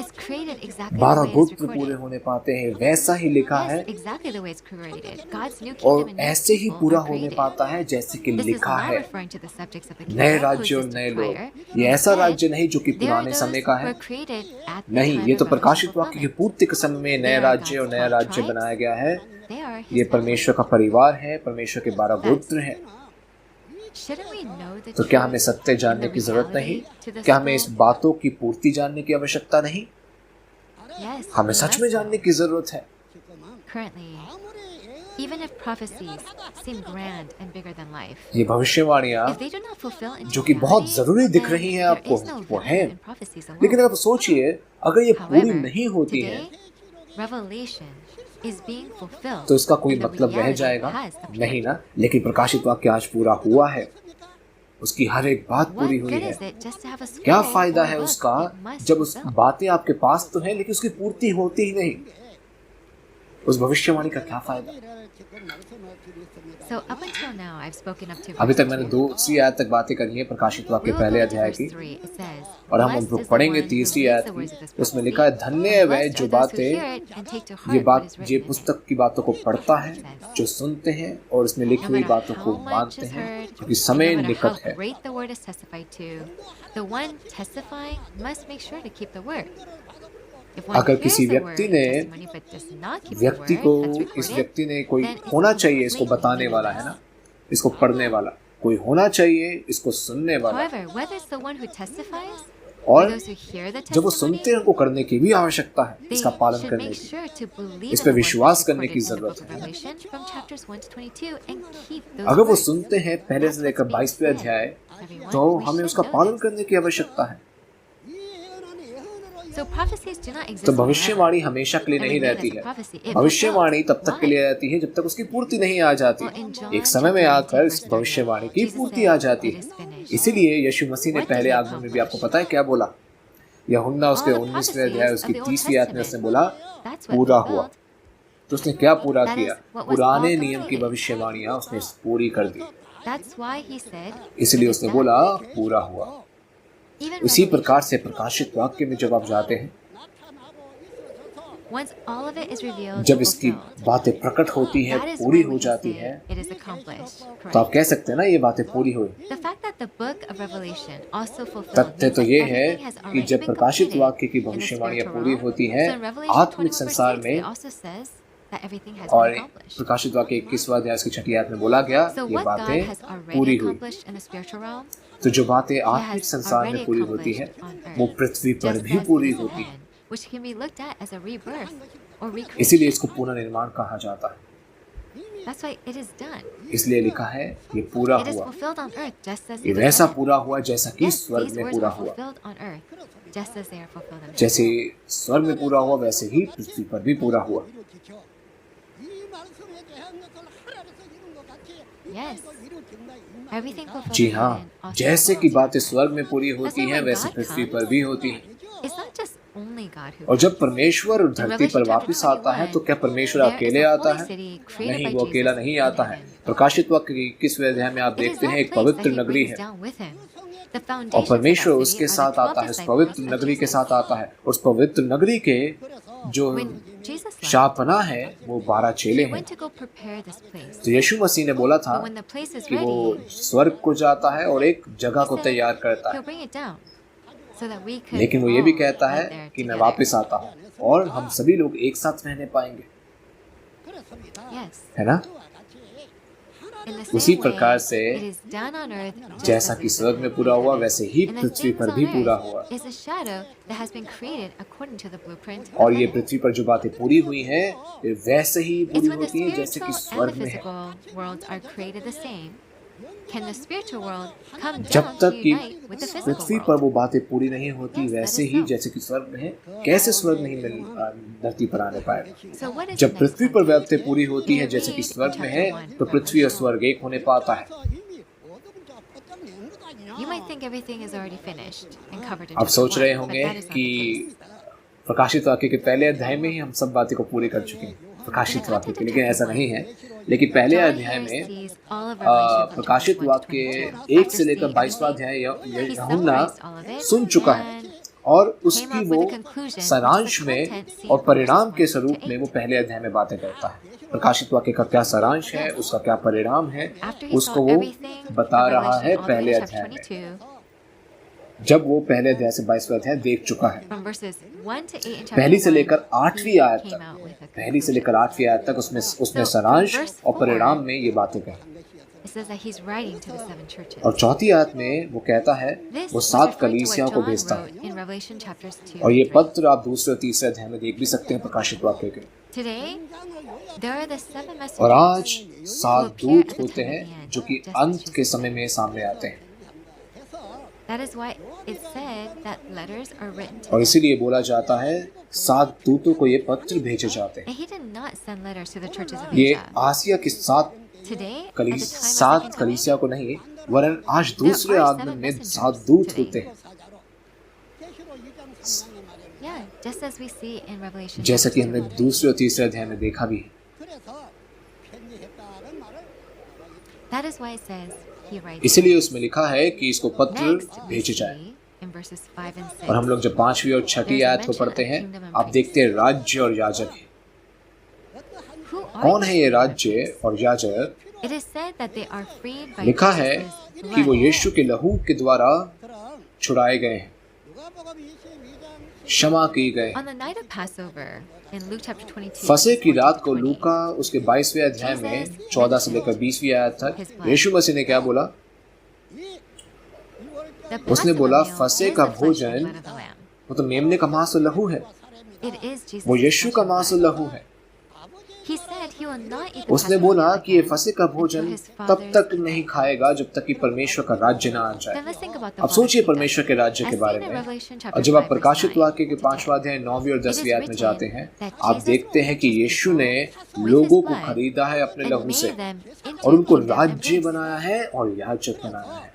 It's created exactly the 12 way it's गोत्र पूरे recorded. होने पाते हैं, वैसा ही लिखा है Yes, exactly the way it's created. God's new और kingdom and new ऐसे ही people पूरा are होने created. पाता है जैसे कि This is लिखा not है। referring to the subjects of the नए kingdom who राज्य और existed नए prior. लोग, ये ऐसा Instead, राज्य नहीं जो कि they are पुराने those समय का who है। were created at the नहीं, time ये of तो Revelation प्रकाशित वाक्य की fulfillment. पूर्ति के समय में नए They are राज्य और God's नया 12 राज्य tribes. बनाया गया है। They are ये His परमेश्वर family. का परिवार है, परमेश्वर के 12 गोत्र हैं। Shouldn't we know the तो क्या truth हमें सत्य and जानने the की जरूरत नहीं? reality to this क्या हमें इस world? बातों की पूर्ति जानने की आवश्यकता नहीं? Yes, हमें we सच must में know. जानने की जरूरत है। Currently, even if prophecies seem grand and bigger than life, ये भविष्यवाणियां if they do not fulfill in जो कि बहुत totality, जरूरी दिख then रही हैं there आपको, is no वो value हैं। in prophecies alone. लेकिन आप सोचिए, अगर ये पूरी However, नहीं होती हैं, today, Revelation is being fulfilled. तो इसका कोई and the मतलब रह reality जाएगा? has appeared. नहीं ना। लेकिन प्रकाशित वाक्य आज पूरा हुआ है, उसकी हर एक बात What पूरी हुई good है। is it just to have a क्या scroll फायदा or a है book? उसका It must जब उस fulfill. बातें आपके पास तो है लेकिन उसकी पूर्ति होती ही नहीं? उस भविष्यवाणी का क्या फायदा? So up until now, I've spoken up to अभी verse तक मैंने 2. दूसरी आयत तक बातें करी है प्रकाशित वाक्य We will पहले go to अध्याय verse की, 3. It says, और हम "Blessed उनको is the पढ़ेंगे one who तीसरी reads आयत the words of की। this उसमें prophecy, लिखा है, धन्य है and वह blessed जो are those who बातें, hear it and take to ये heart what बात, is ये written in it." पुस्तक की बातों को पढ़ता है, जो सुनते हैं और इसमें लिखी No हुई matter बातों को how much मानते is हैं, heard, क्योंकि and समय no matter how निकट है। great the word is testified to, the one testifying must make sure to keep the word. If one अगर hears किसी the व्यक्ति word ने testimony but does not keep the व्यक्ति word को, that's इस recorded, व्यक्ति ने कोई then it's होना चाहिए इसको completely बताने वाला, है meaningless. ना, इसको पढ़ने वाला कोई होना चाहिए, इसको सुनने वाला। However, whether it's the one who testifies or और those who hear the जब वो testimony, सुनते हैं उनको करने की भी आवश्यकता है, they इसका पालन should करने make की। sure to believe इस in पे the word विश्वास that's करने recorded की in the जरूरत book of है। Revelation from chapters 1 to 22 and keep those अगर वो words. सुनते हैं पहले से लेकर 22वें अध्याय, तो हमें उसका पालन करने की आवश्यकता है। So prophecies do not exist तो forever. भविष्यवाणी हमेशा के लिए And नहीं remain रहती as a है। prophecy. It भविष्यवाणी तब तक के Why? लिए रहती है जब तक उसकी पूर्ति नहीं आ जाती। Well, in John एक समय में chapter आकर 19, इस verse भविष्यवाणी 30, की Jesus पूर्ति said, आ जाती "It है। is finished." इसीलिए यीशु मसीह ने What did पहले he आगमन में भी आपको accomplish? पता है क्या बोला? यूहन्ना उसके All the 19वें अध्याय prophecies उसकी of the Old 30वीं आयत में उसने Testament. बोला, That's what पूरा हुआ। fulfilled. तो उसने क्या पूरा That is किया? what was पुराने all नियम की completed. भविष्यवाणियां उसने पूरी कर दी। That's why he said, इसलिए "It is उसने done." बोला पूरा हुआ। Even इसी Revelation, प्रकार से प्रकाशित वाक्य में जब आप जाते हैं, once all of it is revealed जब and इसकी fulfilled, बातें प्रकट होती हैं, that is पूरी when हो we can जाती say हैं, it is accomplished. तो आप Correct. कह सकते हैं ना ये बातें पूरी हुई। The fact that the book of Revelation also fulfilled तथ्य means तो that ये है everything has कि already जब been प्रकाशित completed वाक्य की in the भविष्यवाणियां spiritual पूरी realm. होती हैं, So in Revelation आत्मिक 21 संसार verse 6, it में, also says that everything has और been accomplished. प्रकाशित वाक्य 21वां अध्याय की 6वीं आयत में बोला गया, So ये what God बातें has पूरी already हुई। accomplished in the spiritual realm, तो जो बातें He आत्मिक has संसार में already पूरी होती हैं, accomplished on वो earth, पृथ्वी पर just भी as पूरी it is in होती हैं। heaven, which can be looked at as a rebirth. or recreation. इसीलिए इसको पुनर्निर्माण कहा जाता है। That's why it is done. इसलिए लिखा है ये पूरा It is हुआ, fulfilled on earth just as ये it is वैसा heaven. पूरा हुआ जैसा कि Yes, स्वर्ग these में words पूरा are हुआ। fulfilled on earth just as they are fulfilled on heaven. जैसे स्वर्ग में पूरा हुआ वैसे ही पृथ्वी पर भी पूरा हुआ। Yes. Everything fulfilled ji in हाँ, heaven also जैसे कि fulfilled on बातें earth. स्वर्ग में पूरी होती That's why हैं when वैसे God पृथ्वी comes, पर भी होती हैं। It's not just only God who और जब comes. परमेश्वर In धरती पर Revelation वापस chapter आता है तो क्या 21, परमेश्वर there is अकेले a आता holy है? city created नहीं, by वो अकेला Jesus नहीं in आता है। heaven. प्रकाशित वाक्य की 21वें अध्याय में आप It is देखते हैं that एक place that पवित्र he नगरी brings है down with him. The और foundations of परमेश्वर that उसके city are साथ the 12 आता है, उस disciples पवित्र of नगरी के Jesus. साथ आता है। उस पवित्र नगरी के जो When Jesus left, शापना है वो 12 चेले he हैं। went to go prepare this place. तो यीशु मसीह ने बोला था But when the place is कि वो ready, स्वर्ग को जाता है और एक जगह he को said तैयार करता he'll है, bring it down so that we could लेकिन वो ये भी all कहता है live there कि मैं together. वापस आता हूँ और हम सभी लोग एक साथ रहने पाएंगे, Yes. है ना? In the उसी same way, प्रकार से it is done on earth just जैसा as कि it is स्वर्ग में in पूरा हुआ heaven. वैसे ही And the पृथ्वी things पर on भी पूरा earth हुआ। is a shadow that has been created according to the blueprint of और ये heaven. पृथ्वी पर जो बातें पूरी हुई हैं ये वैसे ही It's पूरी when the होती हैं जैसे कि spiritual and स्वर्ग the में है। physical worlds are created the same. Can the spiritual world come जब down to तक कि unite with the physical पृथ्वी पर world? वो बातें पूरी नहीं होती Yes, that वैसे is ही so. जैसे कि स्वर्ग में है, कैसे स्वर्ग नहीं धरती पर आने पाएगा? So what is जब the next पृथ्वी पर context? बातें पूरी होती है We जैसे कि read in स्वर्ग में chapter है 1, तो पृथ्वी और verse स्वर्ग एक होने पाता है। You might think everything is already finished and covered in आप chapter सोच रहे 1, but होंगे that is not कि the case. प्रकाशित वाक्य के पहले अध्याय में ही हम सब बातें को पूरी कर चुके हैं प्रकाशित वाक्य के, लेकिन ऐसा नहीं है। लेकिन पहले John अध्याय here में sees all of Revelation from प्रकाशित chapters 1 to वाक्य 22. 1 से लेकर 22वां अध्याय He यूहन्ना summarized all of it सुन चुका है and और came उसकी up वो with a conclusion, सारांश which is the में content seen और from परिणाम verses के 1 स्वरूप to में वो 8. पहले अध्याय में बातें करता है। प्रकाशित वाक्य का क्या सारांश है, उसका क्या परिणाम है, After he उसको saw वो everything बता from रहा है Revelation all the way पहले to अध्याय chapter में, 22, जब वो पहले अध्याय से 22वां अध्याय देख चुका है। from verses 1 to 8 in chapter पहली से 1, लेकर 8वीं he आयत came out with तक, a पहली से conclusion. लेकर 8वीं आयत तक उसने So, सारांश from verse और 4, परिणाम में ये बातें कही। It says that he's writing to the seven churches. और चौथी आयत में वो कहता है This वो was 7 referring to what कलीसियाओं को John भेजता है। wrote in Revelation chapters 2 और and ये 3. पत्र आप दूसरे और तीसरे अध्याय में देख भी सकते हैं प्रकाशित वाक्य के। Today, there are the seven और आज messengers who 7 appear दूत at the होते time हैं of the end, जो कि just as अंत Jesus के समय said. में सामने आते हैं। That is why it said that letters are written to और them. इसीलिए बोला जाता है 7 दूतों को ये पत्र भेजे जाते हैं। And he did not send letters to the churches of ये Asia. आसिया की 7 Today, at the time of 7 second coming, कलीसिया को नहीं, वरन आज दूसरे There are आगमन seven में messengers 7 दूत today. होते हैं, yeah, just as we see in Revelation जैसा कि chapter हमने 2. दूसरे और तीसरे अध्याय में देखा भी है। That is why it says he writes. इसीलिए उसमें लिखा है कि इसको पत्र Next, we भेजे जाए। see in verses 5 and 6. और हम लोग जब 5वीं और 6वीं आयत को पढ़ते हैं, आप देखते हैं राज्य और याजक है। Who are कौन these है ये seven राज्य churches? और याजक? It is said that they are freed by लिखा है Jesus' कि वो blood. यीशु के लहू के द्वारा छुड़ाए गए हैं, क्षमा की गए। On the night of Passover, in Luke chapter 22, फसह की 14 रात to को 20, लूका उसके 22वें अध्याय में 14 से लेकर 20वीं आयत तक यीशु मसीह ने क्या बोला? the उसने Passover बोला, meal फसह is का the flesh and भोजन blood of the lamb. वो तो मेमने का मांस और लहू है, It is Jesus' वो यीशु flesh का and मांस और blood. लहू है। He said he will not eat the उसने Passover बोला meal कि ये again फसह का भोजन until his तब Father's तक kingdom. नहीं खाएगा जब तक कि परमेश्वर का राज्य ना आ Then जाए। let's think about the अब Father's सोचिए kingdom. परमेश्वर के राज्य के As बारे seen in में। Revelation chapter और जब आप 5, प्रकाशित verse 9 वाक्य के to 5वां अध्याय 9वीं और 10वीं आयत में जाते हैं, आप देखते हैं कि यीशु ने लोगों को खरीदा है अपने लहू से और उनको राज्य बनाया है और याजक बनाया है।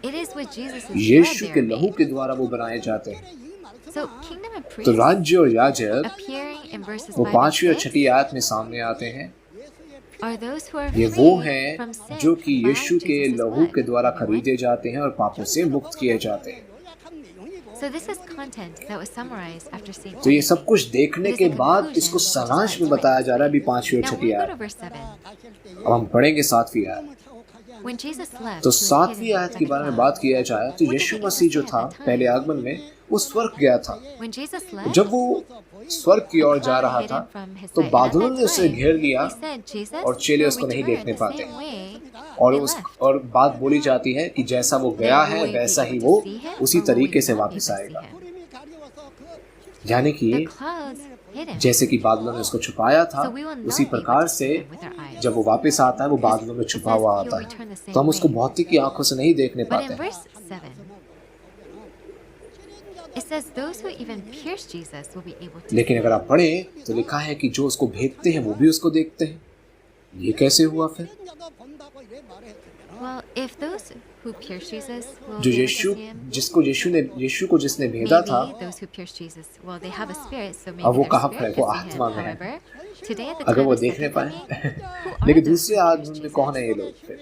It is with Jesus' blood Yeshu they के are लहू made. के द्वारा वो बनाए जाते हैं। So kingdom and तो priests राज्य और याजक appearing in verses वो 5 and 5वीं और 6 6वीं आयत में सामने आते हैं। are those who are ये वो freed हैं from sin जो कि by यीशु के Jesus' लहू blood. के द्वारा Everyone. खरीदे जाते हैं और पापों से मुक्त किए जाते हैं। So this is content that was summarized after seeing तो ये everything. सब कुछ देखने के बाद इसको सारांश में बताया जा रहा है अभी 5वीं और Now 6वीं when we go to आयत। verse 7, अब हम पढ़ेंगे 7वीं आयत। when Jesus left, तो he was 7वीं hidden आयत के by बारे में the बात cloud. किया जाए तो यीशु मसीह जो था पहले आगमन में वो स्वर्ग गया था। When Jesus तो left, जब वो स्वर्ग की ओर जा रहा था तो बादलों ने उसे घेर लिया he said, Jesus, और चेले you'll उसको नहीं return देखने the पाते। same way और they उस left. और बात बोली जाती है कि जैसा वो गया है वैसा ही वो उसी तरीके से वापस आएगा। यानी कि The clouds hidden. जैसे कि बादलों ने उसको छुपाया था, So we will उसी not be able प्रकार to से see him with our eyes. जब वो वापस आता है वो बादलों में छुपा हुआ आता है, तो हम उसको भौतिक की आंखों से नहीं देखने But in पाते हैं। verse 7, it says those who even pierce Jesus will be able to लेकिन see अगर him. आप पढ़ें तो लिखा है कि जो उसको भेदते हैं वो भी उसको देखते हैं। ये कैसे हुआ फिर? Well, if those who pierce Jesus will जो be able Yeshu to see him, जिसको यीशु को जिसने भेदा था, maybe those who pierce Jesus, well, they have a spirit, so अब maybe वो their कहाँ पर है? spirit वो could see him. आत्मा में है। However, today at the अगर time वो of देखने second पाए coming, who are लेकिन those दूसरे who pierce आदमी में कौन है ये Jesus? लोग फिर?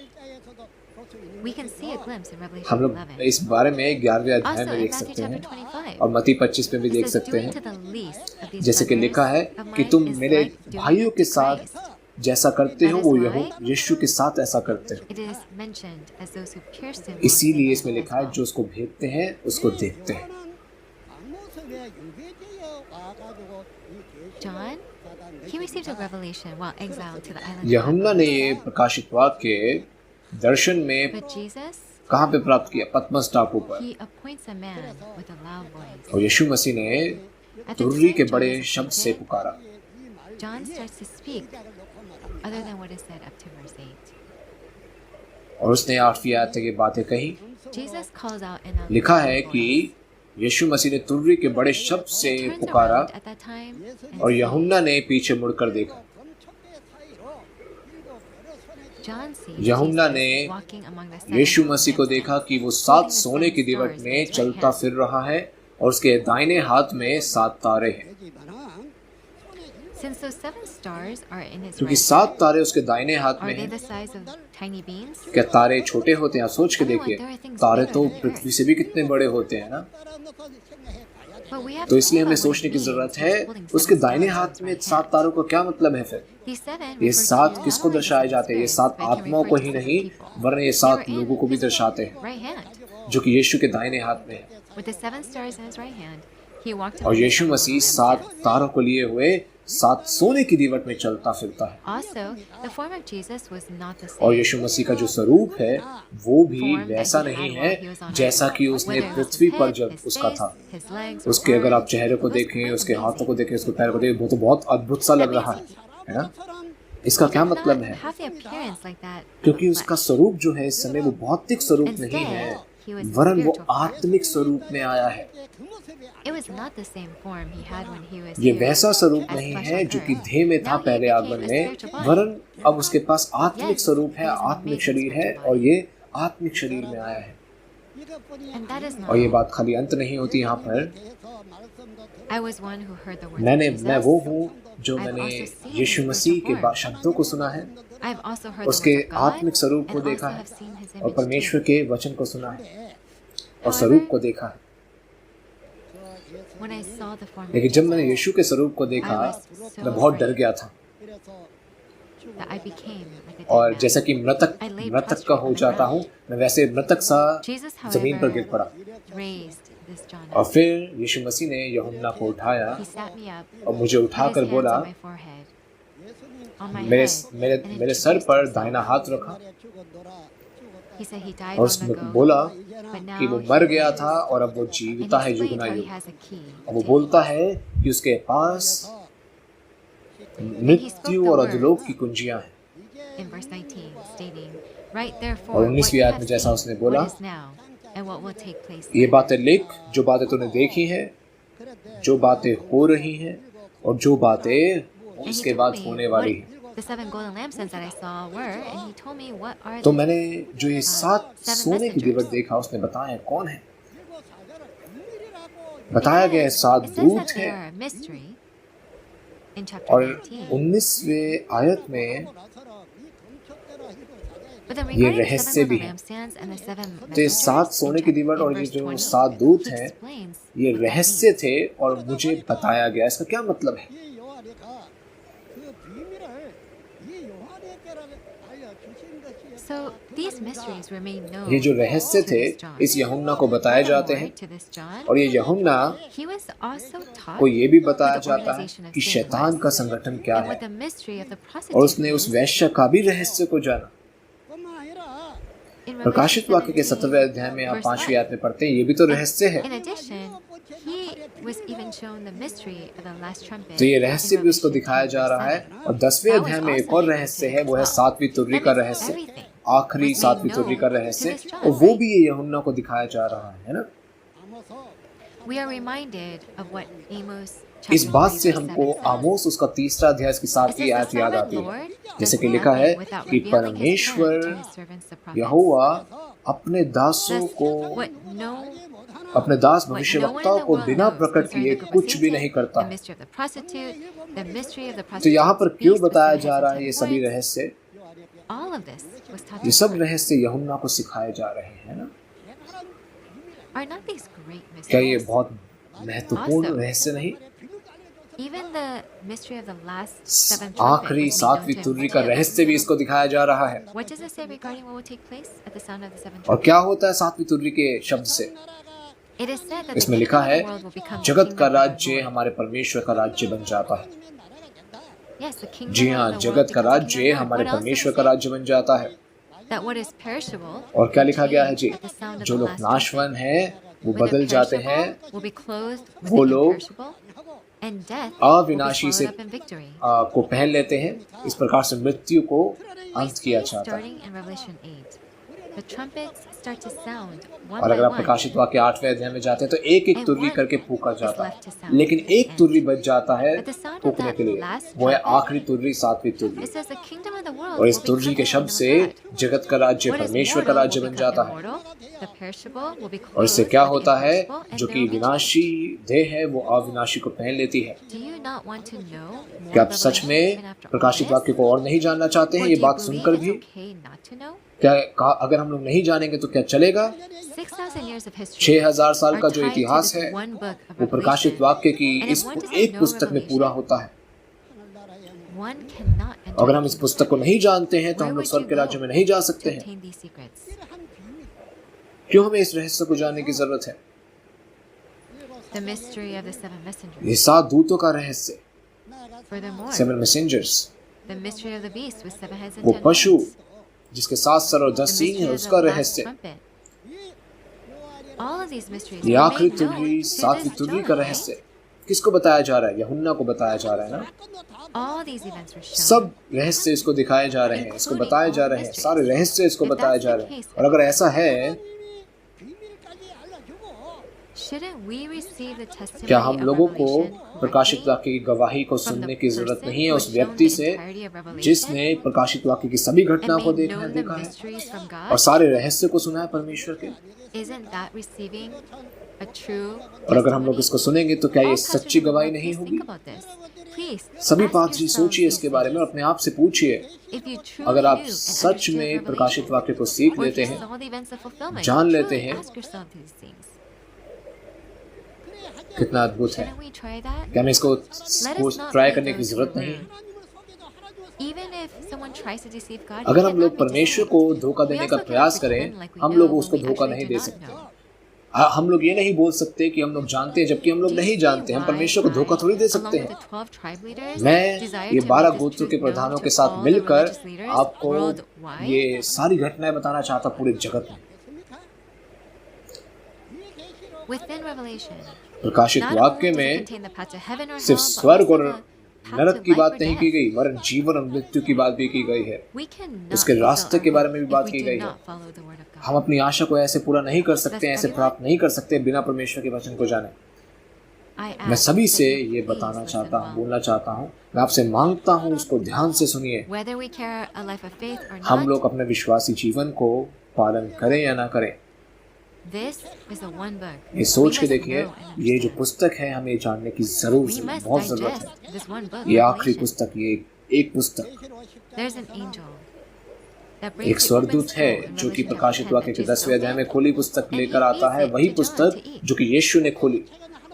We can see a glimpse in हम Revelation लोग 11. इस बारे में 11वें अध्याय Also में in देख Matthew सकते chapter हैं 25, और मत्ती 25 में भी it देख says, सकते doing हैं, to the least of these जैसे कि लिखा है brothers of कि mine तुम is मेरे like doing भाइयों it के to साथ Christ. जैसा करते हो That is वो why यीशु के साथ ऐसा करते हो। It is mentioned as those who pierced him will see इसीलिए him इसमें as लिखा है well. जो उसको भेदते हैं उसको देखते हैं। John, he received a revelation while exiled to the island of यूहन्ना ने Patmos. ये प्रकाशित वाक्य दर्शन में But Jesus, कहाँ पे प्राप्त किया? पतमस टापू पर। he appoints a man with a loud voice. और यीशु मसीह ने At the तुर्री time के John बड़े is शब्द से appointed, पुकारा। John starts to speak other than what is said up to verse 8. और उसने 8वीं आयत तक ये बातें कही। Jesus calls out in a लिखा loud है कि voice. यीशु मसीह ने तुर्री के बड़े शब्द से He turns पुकारा around at that time and और sees. यूहन्ना ने पीछे मुड़कर देखा। John sees यूहन्ना Jesus ने walking among the seven Yeshu golden मसीह को देखा lampstands, कि वो holding 7 the सोने seven की दीवट stars in में his right चलता hand. फिर रहा है और उसके दाहिने हाथ में 7 तारे हैं। Since those seven stars are in his क्योंकि right 7 तारे उसके दाहिने हाथ are में they हैं। the size of tiny beans? क्या तारे छोटे होते हैं? आप सोच के देखिए, तारे तो पृथ्वी से भी कितने बड़े होते हैं ना। But we have तो to इसलिए think हमें about what सोचने it की means जरूरत he's है holding उसके seven दाहिने stars in हाथ his में right 7 hand. तारों का क्या मतलब है फिर? These seven ये refer 7 to किसको not only the दर्शाए seven जाते हैं? ये spirits, 7 but can आत्माओं refer को to ही seven नहीं, people. वरन ये They 7 were in लोगों को भी his दर्शाते हैं right hand. जो कि यीशु के दाहिने हाथ में है। With the seven stars in his right hand, he walked और among the Yeshu seven Masih golden 7 lampstands. तारों को लिए हुए 7 सोने की दीवट में चलता फिरता है। Also, the form of Jesus was not the और same. यीशु मसीह का जो स्वरूप है वो भी Form that वैसा he नहीं had है while he was on जैसा earth. कि उसने Whether it was Prithvi his पर head, जब his उसका face, था। his legs, उसके or अगर आप arms, चेहरे को it was देखें, quite उसके हाथों को amazing. देखें, उसके पैर को देखें, वो तो बहुत अद्भुत सा लग रहा है ना? इसका He क्या did मतलब not है? have the appearance like that क्योंकि of उसका flesh. स्वरूप जो है इस समय वो भौतिक स्वरूप नहीं है, Instead, he was वरन वो spiritual form. आत्मिक स्वरूप में आया है। It was not the same form he had when he was ये here वैसा स्वरूप as नहीं flesh है on जो कि earth. देह में था Now he पहले became आगमन a में, spiritual body. वरन अब उसके पास आत्मिक Yes, स्वरूप है, he is an आत्मिक amazing शरीर है spiritual और body. ये आत्मिक शरीर में आया है। And that is not और ये all. बात खाली अंत नहीं होती यहाँ पर। I was one who heard the words of मैं Jesus. वो हूँ जो I've मैंने also seen यीशु his मसीह के spiritual form. शब्दों को सुना है, I've also heard the उसके words of God आत्मिक स्वरूप को and देखा also है have seen his और image परमेश्वर too. के वचन को सुना है और स्वरूप को देखा है। When I saw the form of लेकिन जब मैंने Jesus, यीशु के स्वरूप को देखा I was so मैं बहुत डर afraid गया था that I became like a dead और man. जैसा कि मृतक का हो जाता हूँ, मैं वैसे मृतक सा Jesus, जमीन पर गिर however, पड़ा। raised this John और up. फिर यीशु मसीह ने यूहन्ना को उठाया He sat me up, और मुझे put his उठाकर hands बोला, on my forehead, on my मेरे head, मेरे and मेरे सर introduced पर himself. दाहिना हाथ रखा He said he died और long उसने ago, बोला but now कि वो he मर गया lives. था और अब वो And जीविता he है explained युगना how he युग। has a key और वो to बोलता his- है कि उसके पास मृत्यु और अधोलोक की कुंजियां हैं। in verse 19, stating, "Write therefore और what 19वीं you आयत have में जैसा seen, उसने बोला, what is now, and what will take place ये then." बातें लिख जो बातें तूने देखी हैं, जो बातें हो रही हैं और जो बातें And he उसके told बाद me होने what वाली हैं। the seven golden lampstands that I saw were, and he told me what are तो they. मैंने जो ये 7 seven सोने की messengers. दीवट देखा उसने बताया कौन है। बताया गया है Because 7 it says दूत that they हैं are a mystery in chapter और 19. 19वें आयत में But then ये regarding the रहस्य seven भी golden है। lampstands and the seven तो ये messengers, 7 सोने in की दीवट in और ये verse जो 20, 7 दूत he हैं, explains ये what that रहस्य means. थे और मुझे बताया गया। इसका क्या मतलब है? So these mysteries were made known ये जो रहस्य to थे this John. इस यूहन्ना को बताए जाते Furthermore, हैं to this John, और ये यूहन्ना he was also taught को ये भी what बताया the जाता है organization of कि sin शैतान was, का संगठन क्या and है what the mystery of the और prostitute उसने उस is, वैश्य का भी रहस्य को जाना। प्रकाशित वाक्य के 17वें अध्याय में आप 5वीं आयत में पढ़ते हैं, ये भी तो रहस्य है। In addition, he was even shown the mystery of the last trumpet. तो ये रहस्य भी उसको दिखाया जा रहा है। और 10वें अध्याय में एक और रहस्य है, वो है 7वीं तुर्री का रहस्य, आखिरी 7वीं तुर्री का रहस्य, और वो भी ये यूहन्ना को दिखाया जा रहा है ना। We are reminded of what Amos इस बात से हमको आमोस उसका 3रा अध्याय की 7वीं आयत याद आती है, जैसे कि लिखा है कि परमेश्वर यहोवा अपने दासों को, अपने दास भविष्यवक्ताओं को बिना प्रकट किए कुछ भी नहीं करता। तो यहाँ पर क्यों बताया जा रहा है ये सभी रहस्य? ये सब रहस्य यूहन्ना को सिखाए जा रहे हैं ना। क्या ये बहुत महत्वपूर्ण रहस्य नहीं? आखिरी 7वीं तुर्री का रहस्य भी इसको दिखाया जा रहा है। और क्या होता है 7वीं तुर्री के शब्द से? इसमें लिखा है जगत का राज्य हमारे परमेश्वर का राज्य बन जाता है। जी हाँ, जगत का राज्य हमारे परमेश्वर का राज्य बन जाता है। और क्या लिखा गया है जी? जो लोग नाशवान हैं वो बदल जाते हैं, वो लोग अविनाशी से को पहन लेते हैं। इस प्रकार से मृत्यु को अंत किया जाता है। और अगर आप प्रकाशित वाक्य 8वें अध्याय में जाते हैं तो एक एक तुर्री करके फूका जाता है, लेकिन एक तुर्री बच जाता है फूकने के लिए, वो है आखिरी तुर्री, 7वीं तुर्री। और इस तुर्री के शब्द से जगत का राज्य परमेश्वर का राज्य बन जाता है। और इससे क्या होता है? जो कि विनाशी देह है वो अविनाशी को पहन लेती है। क्या आप सच में प्रकाशित वाक्य को और नहीं जानना चाहते हैं? ये बात सुनकर भी क्या अगर हम लोग नहीं जानेंगे तो क्या चलेगा? 6000 साल का जो इतिहास है वो प्रकाशित वाक्य की इस एक पुस्तक में पूरा होता है। अगर हम इस पुस्तक को नहीं जानते हैं तो हम लोग स्वर्ग के राज्य में नहीं जा सकते हैं। क्यों हमें इस रहस्य को जानने की जरूरत है? ये 7 दूतों का रहस्य, 7 मैसेंजर्स, वो पशु जिसके 7 सर और 10 सींग है, उसका रहस्य, ये आखिरी तुर्री, 7वीं तुर्री का रहस्य किसको बताया जा रहा है? यूहन्ना को बताया जा रहा है ना। सब रहस्य इसको दिखाए जा रहे हैं, इसको बताए जा रहे हैं, सारे रहस्य इसको बताए जा रहे हैं। और अगर ऐसा है, क्या हम लोगों को प्रकाशित वाक्य की गवाही को सुनने की जरूरत नहीं है उस व्यक्ति से जिसने प्रकाशित वाक्य की सभी घटनाओं को देखा है और सारे रहस्य को सुना है परमेश्वर के? और अगर हम लोग इसको सुनेंगे तो क्या ये सच्ची गवाही नहीं होगी? सभी पादरी सोचिए इसके बारे में, अपने आप से पूछिए, अगर आप सच में प्रकाशित वाक्य को सीख लेते हैं, जान लेते हैं, कितना अद्भुत है। क्या हमें इसको ट्राई करने की जरूरत नहीं? अगर हम लोग परमेश्वर को धोखा देने का प्रयास करें, हम लोग उसको धोखा नहीं दे सकते। हम लोग ये नहीं बोल सकते कि हम लोग जानते हैं जबकि हम लोग नहीं जानते। हम परमेश्वर को धोखा थोड़ी दे सकते हैं। मैं ये 12 गोत्रों के प्रधानों के साथ मिलकर आपको ये सारी घटनाएं बताना चाहता पूरे जगत में। प्रकाशित वाक्य में सिर्फ स्वर्ग और नरक की बात नहीं की गई, वरन जीवन और मृत्यु की बात भी की गई है। उसके रास्ते के बारे में भी बात की गई है। हम अपनी आशा को ऐसे पूरा नहीं कर सकते, ऐसे प्राप्त नहीं कर सकते बिना परमेश्वर के वचन को जाने। मैं सभी से ये बताना चाहता हूँ, बोलना चाहता हूँ, मैं आपसे मांगता हूँ, उसको ध्यान से सुनिए। हम लोग अपने विश्वासी जीवन को पालन करें या ना करें, ये सोच के देखिए, ये जो पुस्तक है हमें जानने की बहुत जरूरत है। ये आखिरी पुस्तक, ये एक पुस्तक, एक स्वर्गदूत है जो कि प्रकाशित वाक्य के 10वें अध्याय में खोली पुस्तक लेकर आता है, वही पुस्तक जो कि यीशु ने खोली,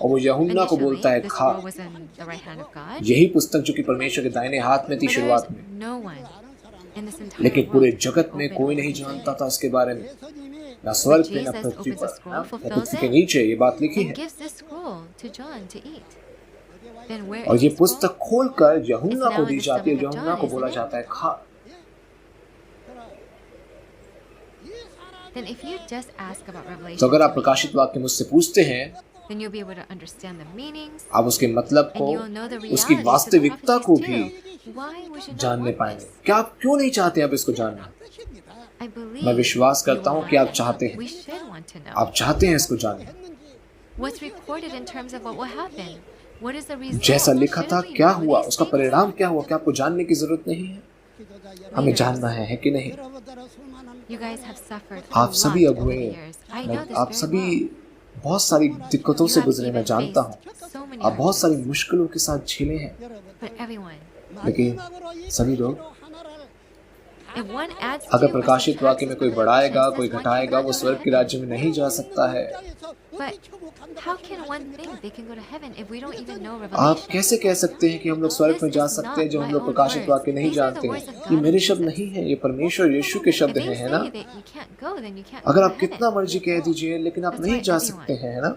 और वो यूहन्ना को बोलता है खा। यही पुस्तक जो कि परमेश्वर के दाहिने हाथ में थी शुरुआत में, लेकिन पूरे जगत में कोई नहीं जानता था इसके बारे में, ना स्वर्ग पे, ना पृथ्वी पर, ना पृथ्वी के नीचे। ये बात लिखी है। और ये पुस्तक खोलकर यूहन्ना को दी जाती है, यूहन्ना को बोला जाता है खा। then if you just ask about तो Revelation अगर आप to me, प्रकाशित वाक्य मुझसे पूछते हैं, then you'll be able to understand the meanings आप उसके मतलब and को, you'll know the उसकी realities of the वास्तविकता को भी prophecies too. Why would you not जानने want पाएंगे। this? क्या आप क्यों नहीं चाहते अब इसको जानना? I believe मैं विश्वास you करता हूँ want कि आप it. चाहते हैं, We should want to know. आप चाहते हैं इसको जानना। What's recorded in terms of what will happen? What is the result? जैसा लिखा था Shouldn't we क्या know हुआ, these उसका things? परिणाम क्या हुआ, क्या आपको जानने की जरूरत नहीं है? हमें जानना है कि नहीं? You guys have suffered a आप lot सभी over अगुए, the years. I know this आप very सभी well. बहुत सारी दिक्कतों You से have गुजरे, मैं even जानता faced हूँ। so many आप बहुत सारी hardships. मुश्किलों के साथ झेले हैं, But everyone, लेकिन सभी लोग, if one adds to अगर or प्रकाशित वाक्य में subtracts कोई with बढ़ाएगा, Revelation, कोई says one घटाएगा, cannot वो go to स्वर्ग के heaven. राज्य में नहीं जा सकता है। But how can one think they can go to heaven if we don't even know आप Revelation? कैसे कह सकते हैं कि हम लोग स्वर्ग में जा This is सकते हैं जब हम not लोग my own प्रकाशित words. वाक्य नहीं These are the जानते words of हैं? God ये and मेरे शब्द Jesus. नहीं है, ये परमेश्वर यीशु के If शब्द they हैं, है say ना? that you can't go, then you can't अगर go आप to कितना heaven. मर्जी कह दीजिए, लेकिन आप That's नहीं why जा everyone- सकते हैं, है ना?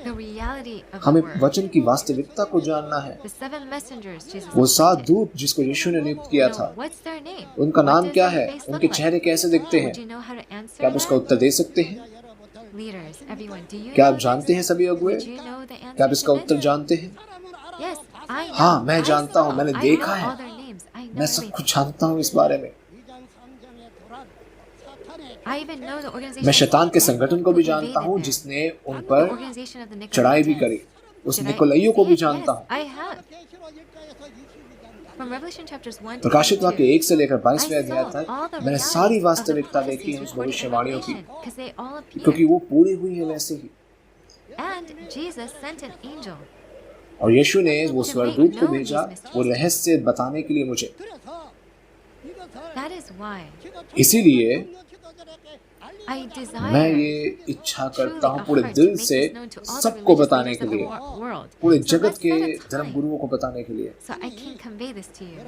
The reality of the हमें word. वचन की वास्तविकता को जानना है। The seven messengers Jesus वो 7 appointed. दूत जिसको यीशु ने नियुक्त किया You था, know, what's their name? उनका What नाम does क्या their है, face look उनके like? चेहरे कैसे दिखते हैं? Would you know how to answer क्या आप उसका that? उत्तर दे सकते हैं? Leaders, everyone, do you क्या know आप जानते हैं this? सभी अगुए? Would you know the answer क्या आप इसका to उत्तर this? जानते हैं? Yes, I know. हाँ, मैं I जानता हूँ, saw. मैंने I देखा know है। all their names. I know मैं सब everything. कुछ जानता हूँ इस बारे में। I even know the organization मैं शैतान के of संगठन को भी who जानता invaded हूँ there. जिसने उन The पर organization of the चढ़ाई भी Nicolaitans. करी। उस Did I निकोलाइयों को see भी it? जानता Yes, हूँ। I have. From Revelation chapters 1 to प्रकाशित वाक्य 22, 1 से लेकर I 22वें अध्याय saw तक all the मैंने realities सारी of the वास्तविकता देखी prophecies है उस recorded in भविष्यवाणियों की, Revelation, because they all क्योंकि appear. वो पूरी हुई है वैसे ही। And Jesus sent an angel. और यीशु ने वो स्वर्गदूत को भेजा वो रहस्य बताने के लिए मुझे। That is why इसीलिए I मैं desire ये इच्छा truly करता हूँ a पूरे heart to दिल make से this known to all the सबको religious बताने leaders के of the लिए, world. पूरे So जगत let's के set a धर्म time गुरुओं को बताने के लिए। so I can convey this to you.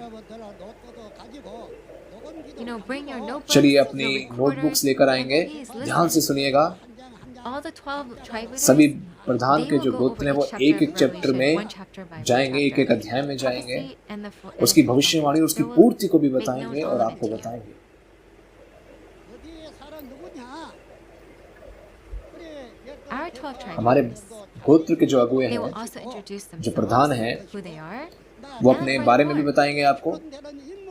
You know, bring your notebooks, चलिए your अपनी recorders, नोटबुक्स लेकर and आएंगे, please ध्यान से listen. सुनिएगा। All the 12 tribe leaders, सभी प्रधान they के will जो go गोत्र over हैं वो each chapter एक of एक चैप्टर Revelation, में one chapter by one जाएंगे, एक एक chapter. अध्याय में जाएंगे, Prophecy and the उसकी fulfillment. भविष्यवाणी और उसकी They will पूर्ति को भी make known बताएंगे all और of it आपको to you. बताएंगे। Our 12 tribe हमारे leaders, गोत्र के जो अगुए they will हैं, also introduce जो प्रधान themselves, हैं, who they are, वो and अपने for बारे the में भी Lord. बताएंगे आपको।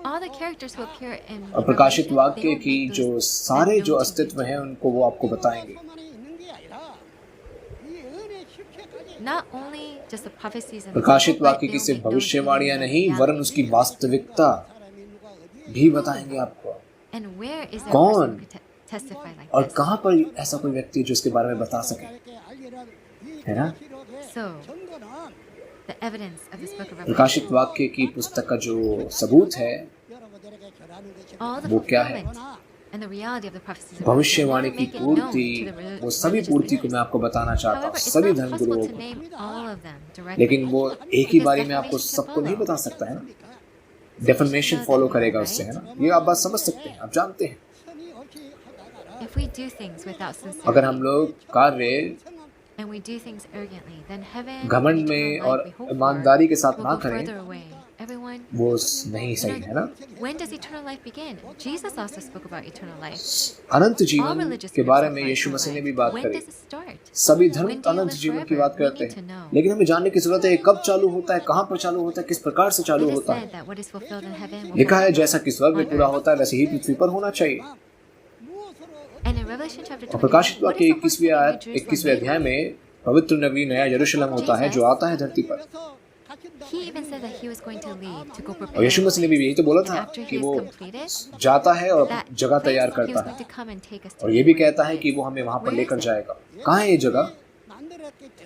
All the characters who appear in और प्रकाशित Revelation, वाक्य they will की make जो those सारे known जो to you अस्तित्व too. हैं उनको वो आपको बताएंगे। Not only just the prophecies and प्रकाशित but वाक्य they की will सिर्फ make known to you भविष्यवाणियां the नहीं, वरन reality. उसकी वास्तविकता भी बताएंगे आपको। And where is there a कौन person who could testify like और this? कहाँ पर ऐसा कोई व्यक्ति है जो इसके बारे में बता सके, है ना? So, the evidence of this book of प्रकाशित Revelation, वाक्य की पुस्तक का जो सबूत है all the वो क्या है? fulfillment and the reality of the prophecies of Revelation, I भविष्यवाणी want to की make it known पूर्ति, to the वो सभी religious पूर्ति को leaders. मैं आपको बताना चाहता हूँ, However, it's सभी not धर्म possible गुरुओं to को। name all of them directly. लेकिन वो एक ही बारी में आपको Because सबको नहीं defamation बता can सकता है ना, follow. डेफर्मेशन So follow that we करेगा know, उससे, है right? ना? ये आप बात समझ सकते हैं, आप जानते हैं। If we do things without अगर हम sincerity लोग कार्य and we do things arrogantly, then heaven घमंड and में eternal और life we hope ईमानदारी के for साथ will ना go करें, further away. Everyone, वो नहीं you सही है ना? know, when does eternal life begin? Jesus also spoke about eternal life. Anant All जीवन religious के groups बारे talk में about यीशु eternal मसीह ने life. भी बात When करी। does it start? सभी When धर्म do you अनंत live जीवन की forever? बात We करते need to हैं, know. लेकिन हमें जानने की जरूरत है ये कब चालू होता है, कहाँ पर चालू होता है, किस प्रकार से चालू It is होता said है। that what is fulfilled in heaven will लिखा है fulfill जैसा कि स्वर्ग में on पूरा earth. होता है वैसे ही पृथ्वी पर होना चाहिए। And in Revelation chapter और 21, प्रकाशित what वाक्य is the holy 21वें city, New आयत Jerusalem 21वें made अध्याय of? में पवित्र नगरी नया यरूशलेम होता है जो आता है धरती पर। He even said that he was going to leave to go और prepare यीशु a मसीह ने भी place. यही तो बोला And था after कि he वो is completed, जाता है और that जगह place तैयार he करता was going है, to come and take us to. और ये भी कहता है कि वो हमें वहां पर Where लेकर is it? जाएगा। कहाँ है ये जगह?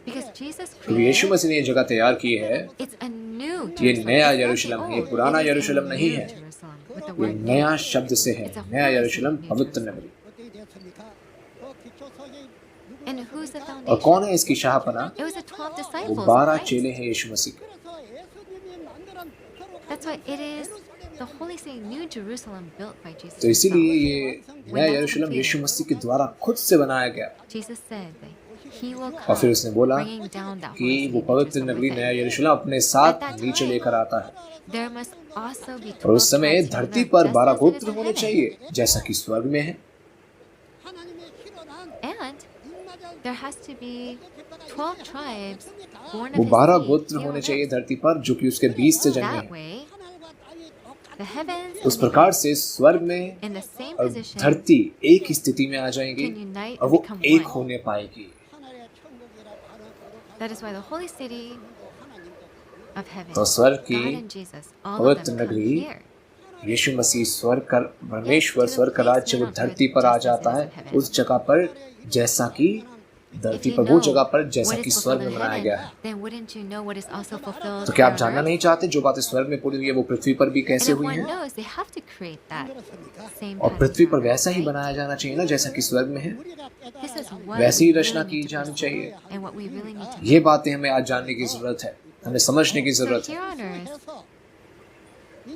Because Jesus क्योंकि यीशु created, मसीह ने ये जगह तैयार की है। it's a new ये Jerusalem. नया It's not the यरूशलेम है, ये old. पुराना It is a यरूशलेम नहीं new है। Jerusalem with the ये word नया new. शब्द से है, It's a नया holy यरूशलेम, city, New पवित्र Jerusalem. नगरी। And who's the और foundation? कौन है इसकी शाहपना? It was the 12 वो disciples, 12 right? चेले हैं यीशु मसीह के। That's why it is the holy city, New Jerusalem, built by Jesus तो इसीलिए himself. ये नया यरूशलेम यीशु मसीह के द्वारा खुद से बनाया गया। Jesus said that He will और फिर come, उसने बोला bringing down that कि holy वो city पवित्र Jerusalem नगरी with नया him. यरूशलेम अपने साथ नीचे लेकर आता है। There must also be और 12 उस समय tribes here on धरती earth, पर just 12 as it is गोत्र in होने heaven. चाहिए, जैसा कि स्वर्ग में है। And there has to be 12 tribes born वो of his 12 seed गोत्र here होने on चाहिए earth. धरती पर, जो कि उसके बीज से जन्मे That हैं। way, the heavens उस and the प्रकार earth से स्वर्ग में in the same और position धरती एक ही स्थिति में आ जाएंगी can unite और and वो become एक one. होने पाएगी। That is why the holy city of heaven, तो स्वर्ग की God and Jesus, all of पवित्र them come नगरी here. यीशु मसीह स्वर्ग का परमेश्वर स्वर्ग का राज्य वो धरती पर आ जाता है, उस जगह पर जैसा कि If धरती you पर वो know जगह पर जैसा what कि is स्वर्ग fulfilled में in बनाया heaven, गया है। then wouldn't you know what is also fulfilled तो क्या आप here on जानना earth? नहीं चाहते जो बातें स्वर्ग में पूरी हुई है वो पृथ्वी पर भी And कैसे if हुई one हैं? knows, they have to create that same और pattern पृथ्वी here पर on earth, वैसा ही right? बनाया जाना चाहिए ना जैसा कि स्वर्ग में है। This is what वैसी ही we रचना really की need to जानी pursue चाहिए। and what we really need to ये know. बातें हमें आज जानने की जरूरत है, हमें समझने की So जरूरत here है। on earth,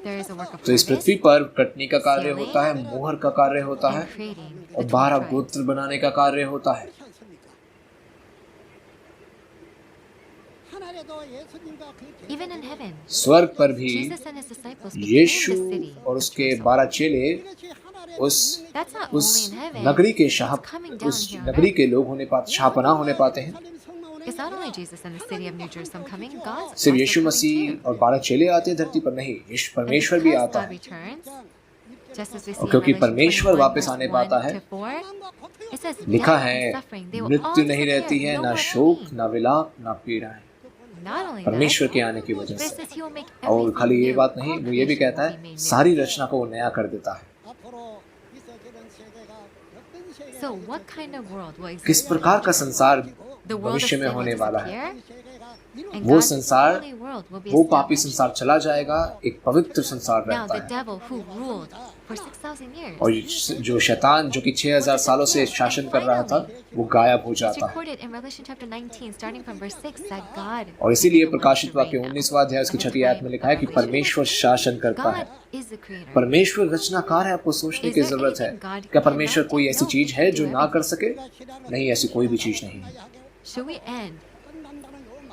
there is a work of तो इस harvest पृथ्वी पर कटनी का कार्य होता है, मोहर का कार्य होता है and creating और the 12 12 tribes. गोत्र बनाने का कार्य होता है। Even in heaven, स्वर्ग पर भी Jesus and his disciples became Yeshu the city और of उसके Jerusalem. 12 चेले उस That's not उस only in heaven, नगरी के it's coming down उस here on नगरी earth. के लोग होने पाते, शाहपनाह होने पाते हैं। It's not only Jesus and the city of New Jerusalem coming, God's सिर्फ also यीशु coming मसीह too. और 12 चेले आते हैं धरती पर, नहीं, यीशु And परमेश्वर भी because आता God है। returns, just as we see और in क्योंकि Revelation परमेश्वर 21 वापस verse आने 1 पाता है, to 4, it says लिखा death है and suffering, they will all मृत्यु नहीं रहती disappear, है, no ना more शोक, pain. ना विलाप, ना पीड़ाएं, Not only परमेश्वर that, के आने की वजह but it से। says he will make और everything खाली ये new. बात नहीं, All वो ये भी creation कहता will be है made new. सारी रचना को वो नया कर देता है। So what kind of world will exist किस in the प्रकार का future? संसार The world of भविष्य में sin will होने वाला है? disappear, and वो God's संसार, holy world will be वो पापी established. संसार चला जाएगा, एक पवित्र संसार Now रहता the है। devil who ruled for 6,000 years, और जो शैतान जो कि 6000 सालों से शासन कर रहा था, वो गायब हो it's जाता है। recorded in Revelation chapter 19, starting from verse 6, that God और will इसीलिए be the one प्रकाशित to वाक्य reign now. 19वां अध्याय उसकी At the 6वीं आयत में time लिखा है of कि Revelation, परमेश्वर शासन करता है। God is the creator. परमेश्वर रचनाकार है, आपको सोचने Is की there जरूरत है। anything God क्या cannot परमेश्वर do? कोई ऐसी No, चीज he है can जो do ना कर everything. सके? नहीं, ऐसी कोई भी चीज नहीं है। Should we end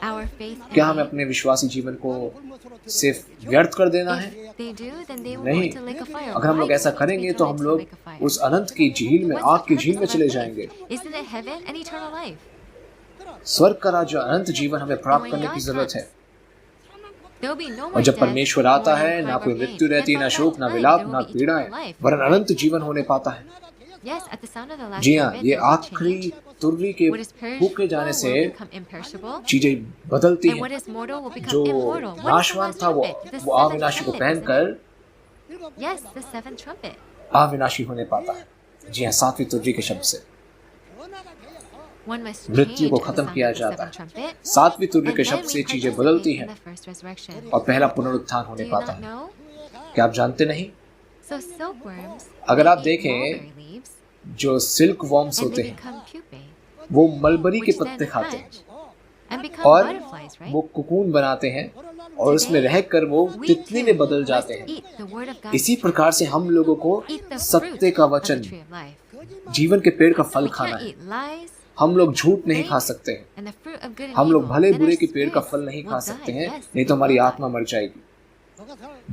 our faith in क्या हमें vain? अपने विश्वासी जीवन को सिर्फ व्यर्थ कर देना है? If they do, then they will go नहीं, into lake of fire. अगर हम Why लोग do ऐसा we need to be करेंगे तो thrown हम into लोग lake of fire? उस अनंत की झील में, What's आग the की झील में purpose of चले our जाएंगे। faith? Isn't it heaven and eternal life? स्वर्ग का राज्य, अनंत जीवन हमें And प्राप्त when करने की God जरूरत comes, है। there will be no और more जब death, परमेश्वर आता mourning, है, ना cry कोई or pain. मृत्यु रहती, And ना from शोक, that ना time, विलाप, there ना will be पीड़ाएं, eternal life, वरन right? अनंत जीवन होने पाता है। Yes, at the sound of the last जी हाँ, trumpet, ये there will आखिरी change. तुर्री के What is फूके जाने perishable से will become imperishable, चीजें बदलती and what हैं। is mortal will become जो immortal. What is the नाशवान last था वो trumpet? The वो seventh अविनाशी को trumpet, isn't पहनकर it? Yes, the seventh trumpet. अविनाशी होने पाता है। जी हाँ, सातवीं तुर्री के शब्द से One must मृत्यु change को at the खत्म sound किया of the जाता seventh है। trumpet, सातवीं तुर्री and के then शब्द we से चीजें participate बदलती in हैं the first resurrection. और पहला पुनरुत्थान Do होने you पाता not है। know? क्या आप जानते नहीं? So silkworms, अगर they आप eat देखें, mulberry leaves, जो सिल्क वॉर्म्स and होते they हैं become pupae, वो मलबरी के which पत्ते then खाते हैं hatch and become और butterflies, right? वो कुकून बनाते हैं और उसमें रहकर वो We तितली में too बदल must जाते हैं। eat the word of God's इसी truth, प्रकार से हम लोगों को eat the सत्य fruit का of the वचन, tree of life. जीवन के पेड़ का फल We खाना can't है। eat lies हम लोग झूठ नहीं खा सकते हैं, and the fruit of good and हम लोग evil. भले Then बुरे our के पेड़ का spirits फल नहीं will खा die. सकते हैं, Yes, नहीं we तो हमारी will die. आत्मा मर जाएगी।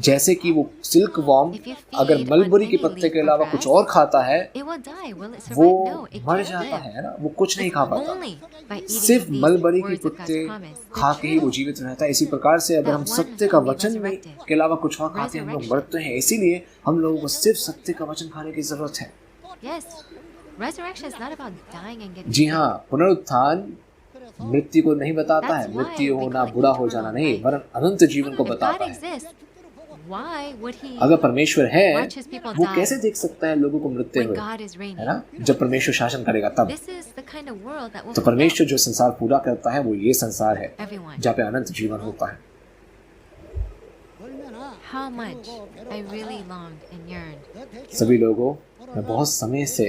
जैसे कि वो silk worm If you feed अगर मलबरी के on any पत्ते के leaf or अलावा grass, कुछ और खाता है, it will die. Will it वो survive? No, it मर can't जाता live. है ना, वो कुछ नहीं खा पाता। Only by eating सिर्फ these मलबरी के words of God's पत्ते promise. खा The के ही वो truth. जीवित रहता है। इसी प्रकार से अगर हम That one सत्य का whom we वचन में resurrected. के अलावा कुछ और खाते हैं, हम लोग मरते हैं। इसीलिए हम लोगों को सिर्फ सत्य का वचन खाने की जरूरत है। Yes, resurrection is not about dying and getting ji sick. हाँ, पुनरुत्थान मृत्यु को नहीं बताता है, That's why मृत्यु we होना, call it बुरा हो eternal जाना नहीं, life. वरन अनंत जीवन को If God बताता है। exists, why would He, अगर परमेश्वर है, watch his people वो die कैसे देख सकता है लोगों को मृत्यु when हुए, God is है reigning? ना? जब परमेश्वर शासन करेगा तब। This is the kind of world that will तो परमेश्वर जो संसार पूरा करता है वो ये संसार है everyone. जहाँ पे अनंत जीवन होता है। How much I really longed and yearned सभी लोगों, मैं बहुत समय से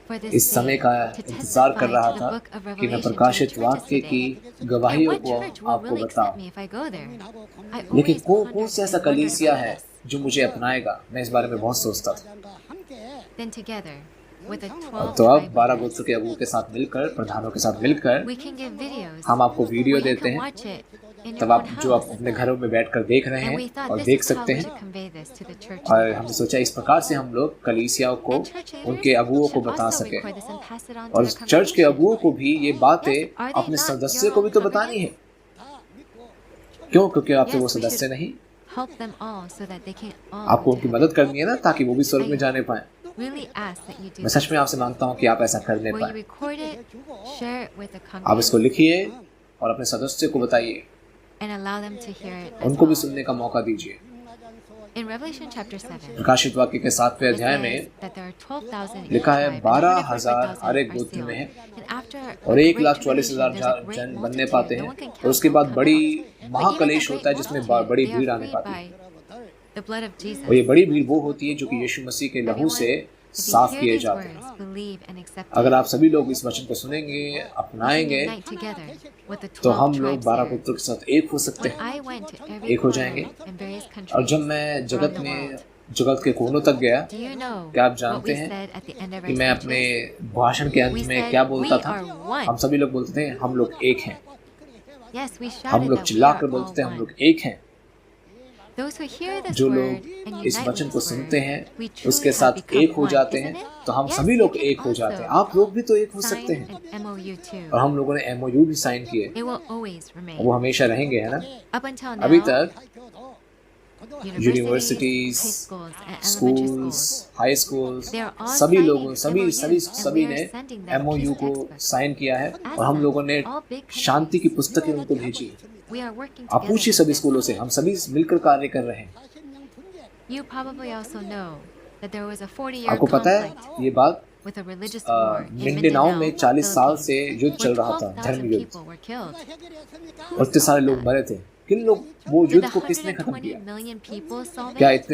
for this इस समय day का to इंतजार कर testify रहा to था the book of कि मैं Revelation to the प्रकाशित churches वाक्य की today. And गवाहियों what को church will आपको really accept बताऊं। me if I go there? I लेकिन always कौन pondered से ऐसा and wondered कलीसिया about है this. जो मुझे अपनाएगा, मैं इस बारे में बहुत सोचता था। Then together, with the 12 तो अब tribe 12 leaders. गोत्र के अगुओं के साथ मिलकर, प्रधानों के साथ मिलकर We can give videos. हम आपको वीडियो where you देते can हैं, watch it in your तब own आप जो आप house. अपने घरों में बैठकर देख रहे And we हैं thought और this देख is how सकते we हैं। should convey this to the church और leaders. हमने सोचा इस प्रकार से हम लोग कलीसियाओं को, And church उनके leaders अगुओं को should बता also सके, record this and pass it on to और their चर्च के अगुओं congregation. को भी ये बातें Yes, are they अपने not सदस्य your को भी own तो बतानी है। क्यों? क्योंकि आप तो Yes, वो we सदस्य should नहीं, help them all so that they can all आपको go to उनकी heaven. मदद करनी है ना, ताकि वो भी स्वर्ग में जाने पाए। Really ask that you do मैं सच this. में आपसे मांगता हूँ कि आप ऐसा करने Will you पाए। record it, share it with the आप इसको congregation, लिखिए और अपने सदस्य को बताइए, and allow them to hear it as उनको भी well. सुनने का मौका दीजिए। In Revelation chapter 7, प्रकाशित वाक्य के 7वें it अध्याय says में that there are 12,000 in each लिखा है tribe, and 12,000 144,000 हर एक are गोत्र में sealed. है, And after a और great 1,40,000 tribulation, there's a great जन बनने multitude. पाते No हैं, one can और count उसके will बाद come बड़ी out. But even महाकलेश that होता है great जिसमें multitude, बड़ी they are भीड़ आने freed पाती by है, the blood of Jesus. और ये बड़ी भीड़ वो होती है जो कि यीशु मसीह के लहू से Everyone, if you साफ hear किए these जाते हैं। words, believe and accept अगर it. आप सभी लोग इस वचन को सुनेंगे, We can अपनाएंगे, unite together with the तो 12 हम लोग tribes 12 here. गोत्रों के साथ एक हो सकते When हैं, I went to every एक हो corner जाएंगे। in various और countries जब मैं around जगत the में, world, जगत के कोनों तक गया, do you know क्या आप what जानते we हैं said at the end of कि our मैं अपने speeches? भाषण के अंत We में said, क्या बोलता "We था? are one." हम सभी लोग बोलते थे हम लोग एक हैं, Yes, we हम shouted लोग that we चिल्लाकर are all बोलते थे हम one. लोग एक हैं। Those who hear this जो word लोग and इस unite वचन with को this सुनते word, हैं we उसके truly have साथ एक become हो one, जाते isn't हैं, it? तो हम Yes, सभी you लोग can एक हो जाते हैं। also आप लोग भी तो एक हो सकते sign हैं। an MOU too. और हम लोगों ने MOU भी साइन किए, It will always remain. वो हमेशा रहेंगे, है ना। Up until अभी now, तक universities, universities, high schools, and elementary schools, schools, high schools, they are all सभी signing लोगों सभी MOUs, सभी and सभी we are ने sending them MOU peace को textbooks. साइन किया है, Ask और हम them, लोगों ने all big countries. शांति की पुस्तकें उनको भेजी। We are working आप together पूछिए with सभी this. स्कूलों से, हम सभी मिलकर कार्य कर रहे हैं। You probably also know that there was a 40-year आपको पता है conflict ये बात, with a religious war in Mindanao Mindanao, में 40 साल Philippines, से युद्ध where चल रहा था, 12,000 धर्म युद्ध, people were killed. और इतने सारे लोग मरे थे। किन लोग, वो Did युद्ध the को किसने खत्म 120 किया? million people solve क्या it?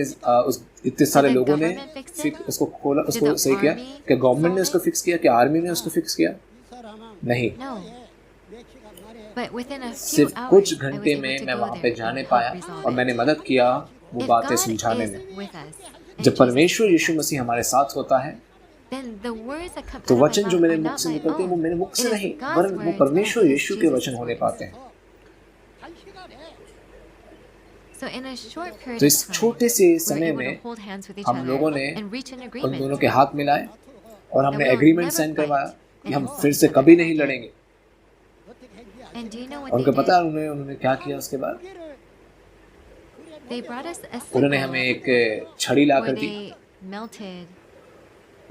इतने सारे Did the लोगों ने government fix it? उसको खोला, Did उसको the सही किया? army क्या गवर्नमेंट ने solve उसको it? फिक्स किया? क्या आर्मी ने उसको फिक्स किया? नहीं, No. But within a few सिर्फ hours, कुछ I was घंटे able में to मैं go वहाँ there पे and जाने help पाया resolve और it. मैंने मदद किया वो If बातें God सुलझाने is में। with us, and जब Jesus परमेश्वर is with यीशु us, मसीह हमारे साथ होता है, then the words that come तो out of वचन my जो mouth मेरे are मुख not से my निकलते हैं वो own. मेरे मुख से It is नहीं, God's वरन वो words परमेश्वर and it is यीशु के Jesus' वचन होने words. पाते हैं। So in a short period तो of इस time, छोटे से we were समय able to में hold hands with each हम लोगों other ने and reach an उन agreement दोनों के हाथ मिलाए और हमने that we will agreement never sign करवाया fight कि हम and फिर insult से each कभी other नहीं again. लड़ेंगे। And do you know what उनको they पता है did? उन्होंने क्या किया उसके बाद? They brought us a उन्होंने symbol हमें एक छड़ी ला where कर दी, they melted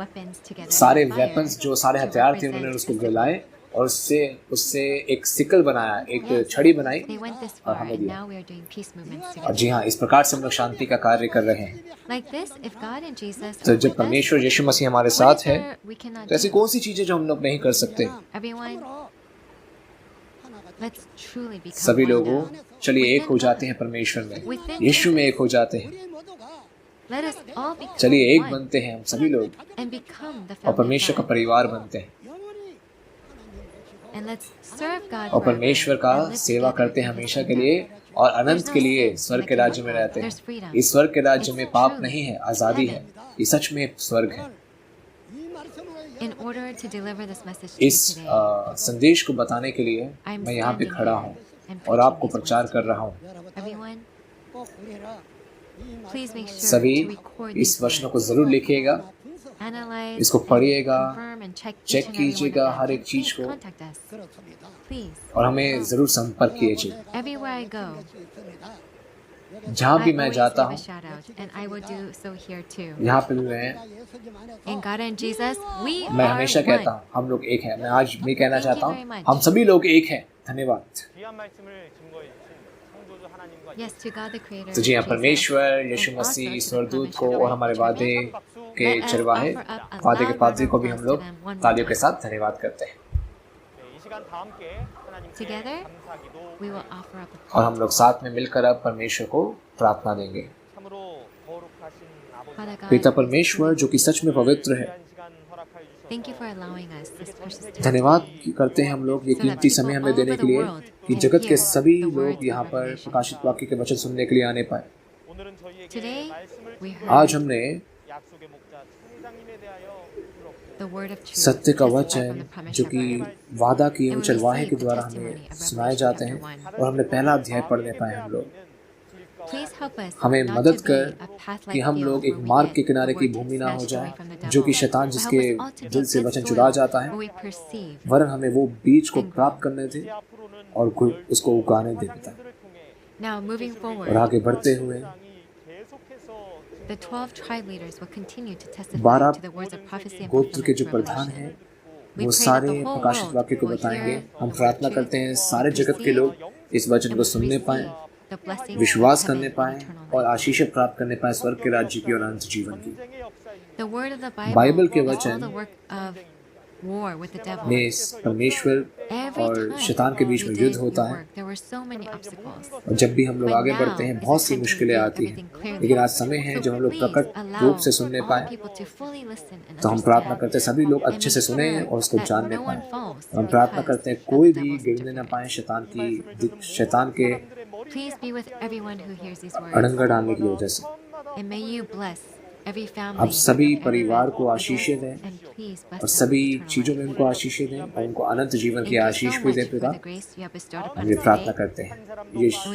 weapons together सारे in fire वेपन्स जो सारे to हथियार थे represent उन्होंने a उसको symbol. गलाए और उससे एक सिकल बनाया, एक Yes, छड़ी बनाई they went this और far, हमें and दिया। now we are doing peace movements और together. जी हाँ, इस प्रकार से हम लोग शांति का कार्य कर रहे हैं। Like this, if God and Jesus तो are जब with us, परमेश्वर यीशु मसीह हमारे what साथ is है, there we cannot तो ऐसी do? कौन सी चीजें जो हम लोग नहीं कर सकते? Everyone, let's truly become सभी one लोगों, now. चलिए एक हो Within जाते us, हैं परमेश्वर में, within यीशु में Jesus, एक हो जाते हैं। let us all become चलिए एक one बनते हैं हम सभी लोग and become the और family of परमेश्वर का God. परिवार बनते हैं And let's serve God और forever परमेश्वर का and live सेवा together करते हैं in His हमेशा के kingdom. लिए और अनंत There's no के लिए sin in स्वर्ग the के kingdom राज्य of में God. रहते There's हैं। freedom. इस स्वर्ग के राज्य It's में पाप truly नहीं है, आजादी है। heaven. ये सच में स्वर्ग है। In order to deliver this message to you इस today, संदेश को बताने के लिए I'm मैं यहाँ पे standing खड़ा here हूँ and और preaching आपको these प्रचार words कर to रहा you. हूँ। Everyone, please make sure सभी to record इस these वचनों को words. जरूर लिखिएगा, Analyze इसको and पढ़िएगा, confirm and check each check and every one कीजिएगा of हर them. एक चीज Please को contact us. Please. और हमें जरूर संपर्क कीजिए। Everywhere I go, जहाँ I भी मैं always जाता give a हूँ, shout out, and I will do so here too. यहाँ पे भी मैं In God and Jesus, we मैं are हमेशा कहता one. हूँ हम लोग एक हैं। मैं आज भी कहना Thank you चाहता very हूँ much. हम सभी लोग एक हैं। धन्यवाद। 귀한 말씀을 증거해 주신 창조주 하나님과 Yes, to God the Creator. तो जी हाँ, Jesus. परमेश्वर यीशु And also Masih to the स्वरदूत को promised और हमारे Church. वादे के Let us चरवाहे, offer up a वादे के loud पादरी round को of भी हम applause लोग to them one more तालियों के time. साथ धन्यवाद करते हैं। 이 시간 다 함께 하나님께 Together, 감사 기도 We will offer up a और हम लोग साथ में मिलकर अब परमेश्वर को प्रार्थना देंगे। 참으로 거룩하신 아버지 Father God, पिता परमेश्वर जो कि सच में पवित्र है, 귀한 시간 허락하여 주셔서 thank you for allowing us this precious time. धन्यवाद करते हैं हम लोग ये कीमती समय हमें देने के लिए कि जगत के सभी लोग यहाँ पर प्रकाशित वाक्य के वचन सुनने के लिए आने पाए। 오늘은 저희에게 Today, 말씀을 we 주신 heard आज हमने 약속의 목자 총장님에 대하여 들었고 the word of truth, सत्य का testified from वचन the promised जो कि shepherd. वादा किए हुए And we चरवाहे receive के the द्वारा testimony हमें of सुनाए Revelation जाते chapter हैं 1. और हमने पहला अध्याय पढ़ने पाए हम लोग। Please help us हमें not मदद to be कर a path कि like हम field लोग एक where we मार्ग get के the किनारे की word भूमि ना हो snatched जाए away from the जो devil. कि शैतान But help जिसके us all to be दिल से good वचन soil चुरा जाता है, where we perceive वरन हमें वो बीज को and प्राप्त grow. करने थे और उसको उगाने देता है। Now moving और forward, आगे बढ़ते हुए the 12 tribe leaders will continue to testify 12 to the words of prophecy and गोत्र के fulfillment जो of प्रधान Revelation. हैं We वो pray that सारे the whole प्रकाशित world वाक्य को will बताएंगे। hear हम the word प्रार्थना truth, करते हैं सारे जगत के receive, लोग इस वचन and को will सुनने पाएं, receive the blessings of विश्वास heaven करने and पाएं eternal और life. आशीष प्राप्त करने पाएं स्वर्ग के राज्य की और अनंत जीवन की। The word of the Bible Bible के is all वचन the work of war with the devil. में परमेश्वर Every और time शैतान के बीच you में did युद्ध your होता है work, there were so many obstacles. और जब भी हम लोग But आगे now बढ़ते हैं is बहुत the सी time to मुश्किलें view आती हैं, everything clearly. लेकिन आज समय है So जब हम लोग please प्रकट allow रूप से सुनने all पाएं। people to fully listen and तो हम प्रार्थना understand, करते हैं सभी लोग and अच्छे make से सुने sure और उसको that जानने no पाएं। one falls हम प्रार्थना because करते हैं of कोई the भी devil's गिरने न पाए interference. शैतान के Please be with everyone who hears these words, अड़ंगा डालने की वजह से। and may you bless every आप family सभी and every परिवार को individual, आशीषें दें and please bless और them सभी with eternal चीजों में life. उनको आशीषें दें और उनको अनंत जीवन की Thank you आशीष so भी दे much for पिता। the grace you have bestowed upon हम ये us प्रार्थना today, करते हैं and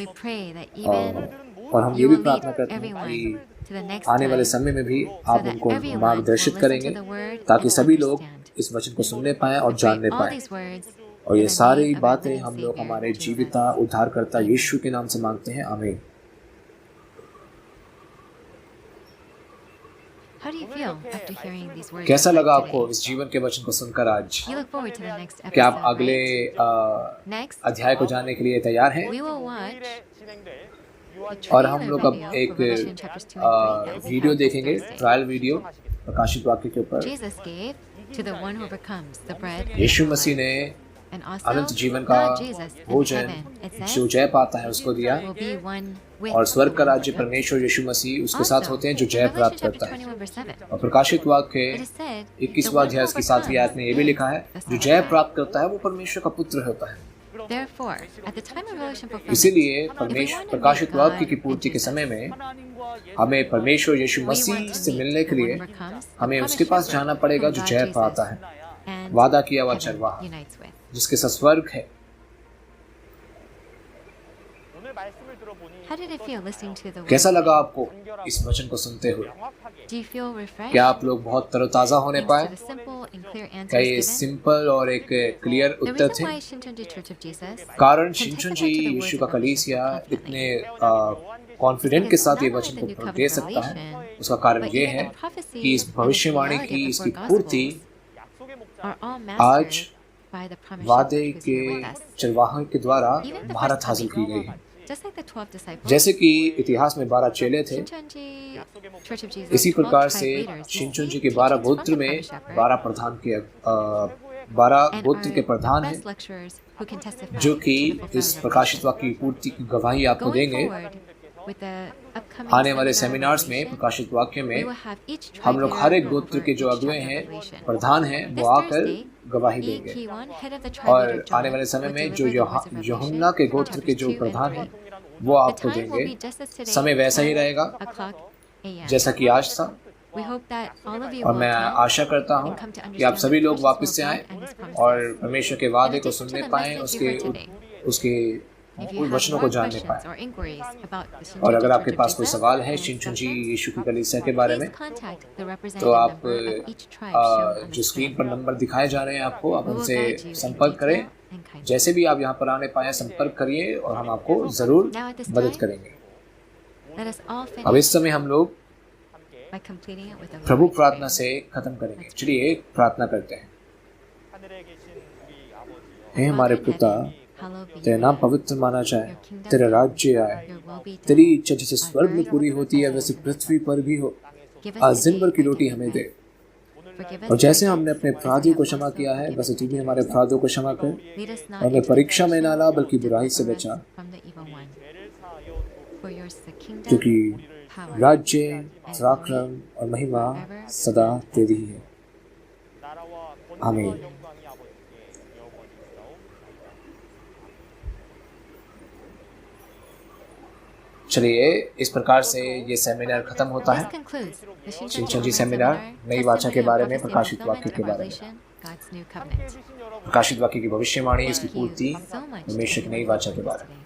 we pray that even और हम ये you भी will lead प्रार्थना करते हैं everyone कि to the next आने वाले time, समय में भी so आप that उनको everyone मार्गदर्शित will listen करेंगे to the word ताकि and सभी लोग understand. इस वचन को सुनने पाएं और We pray जानने all पाएं। these words और in ये the सारी name of our बातें living हम लोग Savior, हमारे Jesus. जीविता उद्धारकर्ता Amen. यीशु के नाम से मांगते हैं, आमीन। How do you feel after hearing these words कैसा of लगा life आपको today? इस जीवन के वचन को सुनकर आज? You look forward to the next क्या आप episode, अगले right? Next, अध्याय को जानने के लिए तैयार हैं? we will watch the और हम trailer लोग अब video एक for Revelation chapters 2 and 3 that will be video held this देखेंगे, Thursday. ट्रायल वीडियो प्रकाशित वाक्य के ऊपर। Jesus gave to the one who overcomes the bread of Yeshu eternal Masih life. ने And अनंत also, जीवन का not Jesus in भोजन heaven, it जो says, जय पाता है उसको दिया, will be one with और स्वर्ग the का one who राज्य overcomes. परमेश्वर यीशु मसीह उसके साथ Also, होते हैं जो in जय Revelation प्राप्त chapter करता है। 21 verse 7, और प्रकाशित वाक्य it is said, the 21वां one who अध्याय की 7वीं आयत में ये भी overcomes लिखा है, is the जो Son जय of Man. प्राप्त करता है वो परमेश्वर का पुत्र होता है। Therefore, at the time of Revelation fulfillment, इसीलिए if we want to meet प्रकाशित वाक्य God की and पूर्ति के Jesus, समय में हमें परमेश्वर यीशु we want मसीह to से meet मिलने के the one लिए who overcomes, the हमें promised उसके पास shepherd जाना पड़ेगा whom जो God जय Jesus पाता है, and वादा किया हुआ heaven चरवाहा unites with. जिसके साथ स्वर्ग है। How did it feel listening to the कैसा word? लगा आपको इस वचन को सुनते हुए? Do you feel refreshed? क्या आप लोग बहुत तरोताजा होने Thanks पाए? to the simple and clear क्या answers ये given. सिंपल और एक क्लियर The उत्तर reason थे? why Shincheonji Church of Jesus कारण can Shincheon testify ji to the यीशु words का of Revelation कलीसिया so इतने confidently कॉन्फिडेंट के साथ ये not वचन only the को new दे covenant सकता है, revelation, उसका कारण but ये even है the prophecies कि इस and the भविष्यवाणी reality की of the इसकी four पूर्ति Gospels are all आज mastered by the promised वादे shepherd who's के here with us. चरवाहे के द्वारा Even the महारत first हासिल की coming, गई है। just like the 12 disciples, जैसे कि इतिहास में 12 चेले थे, Shincheonji Church of Jesus, इसी 12 प्रकार tribe से leaders शिंचुन जी received के 12 teachings from गोत्र the में promised shepherd 12 and गोत्र के are प्रधान the हैं best lecturers who can testify जो to कि the इस fulfillment of प्रकाशित Revelation. वाक्य की पूर्ति की गवाही आपको Going देंगे। forward with the upcoming आने वाले seminar सेमिनार्स में Revelation, प्रकाशित वाक्य we में will have each हम tribe लोग leader हर एक go गोत्र over के जो each अगुए chapter of हैं, Revelation. प्रधान हैं, वो This आकर Thursday, गवाही Yi देंगे। Ki-won, head of the tribe और leader John, आने वाले समय will में deliver जो the words of Revelation यूहन्ना के from गोत्र के chapters जो 2 and प्रधान 3. हैं वो The आपको time will देंगे। be just as today, समय वैसा ही 10 रहेगा o'clock a.m. जैसा कि आज था, We hope that all of you और will मैं attend आशा करता हूँ and come to कि आप understand सभी the लोग precious वापस will से of आएं God and His और promises. परमेश्वर के In वादे को addition to सुनने the पाएं, message you heard today, उसके if you उन have वचनों more को जानने questions पाएं। or inquiries about the और Shincheonji अगर Church आपके of पास कोई Jesus सवाल है and its शिंचुन जी substance, यीशु की कलीसिया के बारे please में, contact the तो representative आप member of each tribe shown on the जो स्क्रीन screen. पर नंबर दिखाए जा रहे हैं आपको, आप We will उनसे guide you in संपर्क करें। detail and kindly. जैसे भी आप यहाँ पर आने पाए संपर्क करिए और हम आपको जरूर Now at this मदद time, करेंगे। let us all अब इस finish समय हम लोग by completing it with a Prabhu Lord's प्रार्थना Prayer. से खत्म करेंगे। चलिए प्रार्थना करते हैं। 하늘에 계신 우리 아버지여, हे हमारे Father in पिता, heaven, hallowed be तेरा your नाम name. पवित्र माना जाए, Your kingdom तेरा come, राज्य आए, your will be तेरी done. इच्छा जैसे स्वर्ग में पूरी होती है वैसे पृथ्वी पर भी हो। Give us आज दिन today भर की our रोटी daily हमें दे, bread. Forgive us और जैसे our हमने debts, अपने as we अपराधियों को have क्षमा also किया है forgiven वैसे तू भी our हमारे debtors. अपराधों को क्षमा कर, Lead us not और हमें into परीक्षा में ना ला temptation, बल्कि but बुराई से deliver बचा, us from the evil one. 죄를 사하여 주옵소서. For yours is the kingdom, क्योंकि power, राज्य, and पराक्रम glory और महिमा forever सदा and तेरी ever. ही है। 나라와 아멘. 권능과 영광이 아버지께 영원히 있사옵나이다. चलिए इस प्रकार से ये सेमिनार खत्म होता This है। concludes the Shincheonji शिनचनजी Online seminar Seminar, नई वाचा के Testimony बारे of में, Prophecy and प्रकाशित Fulfillment वाक्य के of बारे में। Revelation, God's New 함께 Covenant. 해주신 여러분 प्रकाशित वाक्य की भविष्यवाणी, इसकी Thank you पूर्ति, so much परमेश्वर की everyone नई for वाचा के joining us बारे में। today.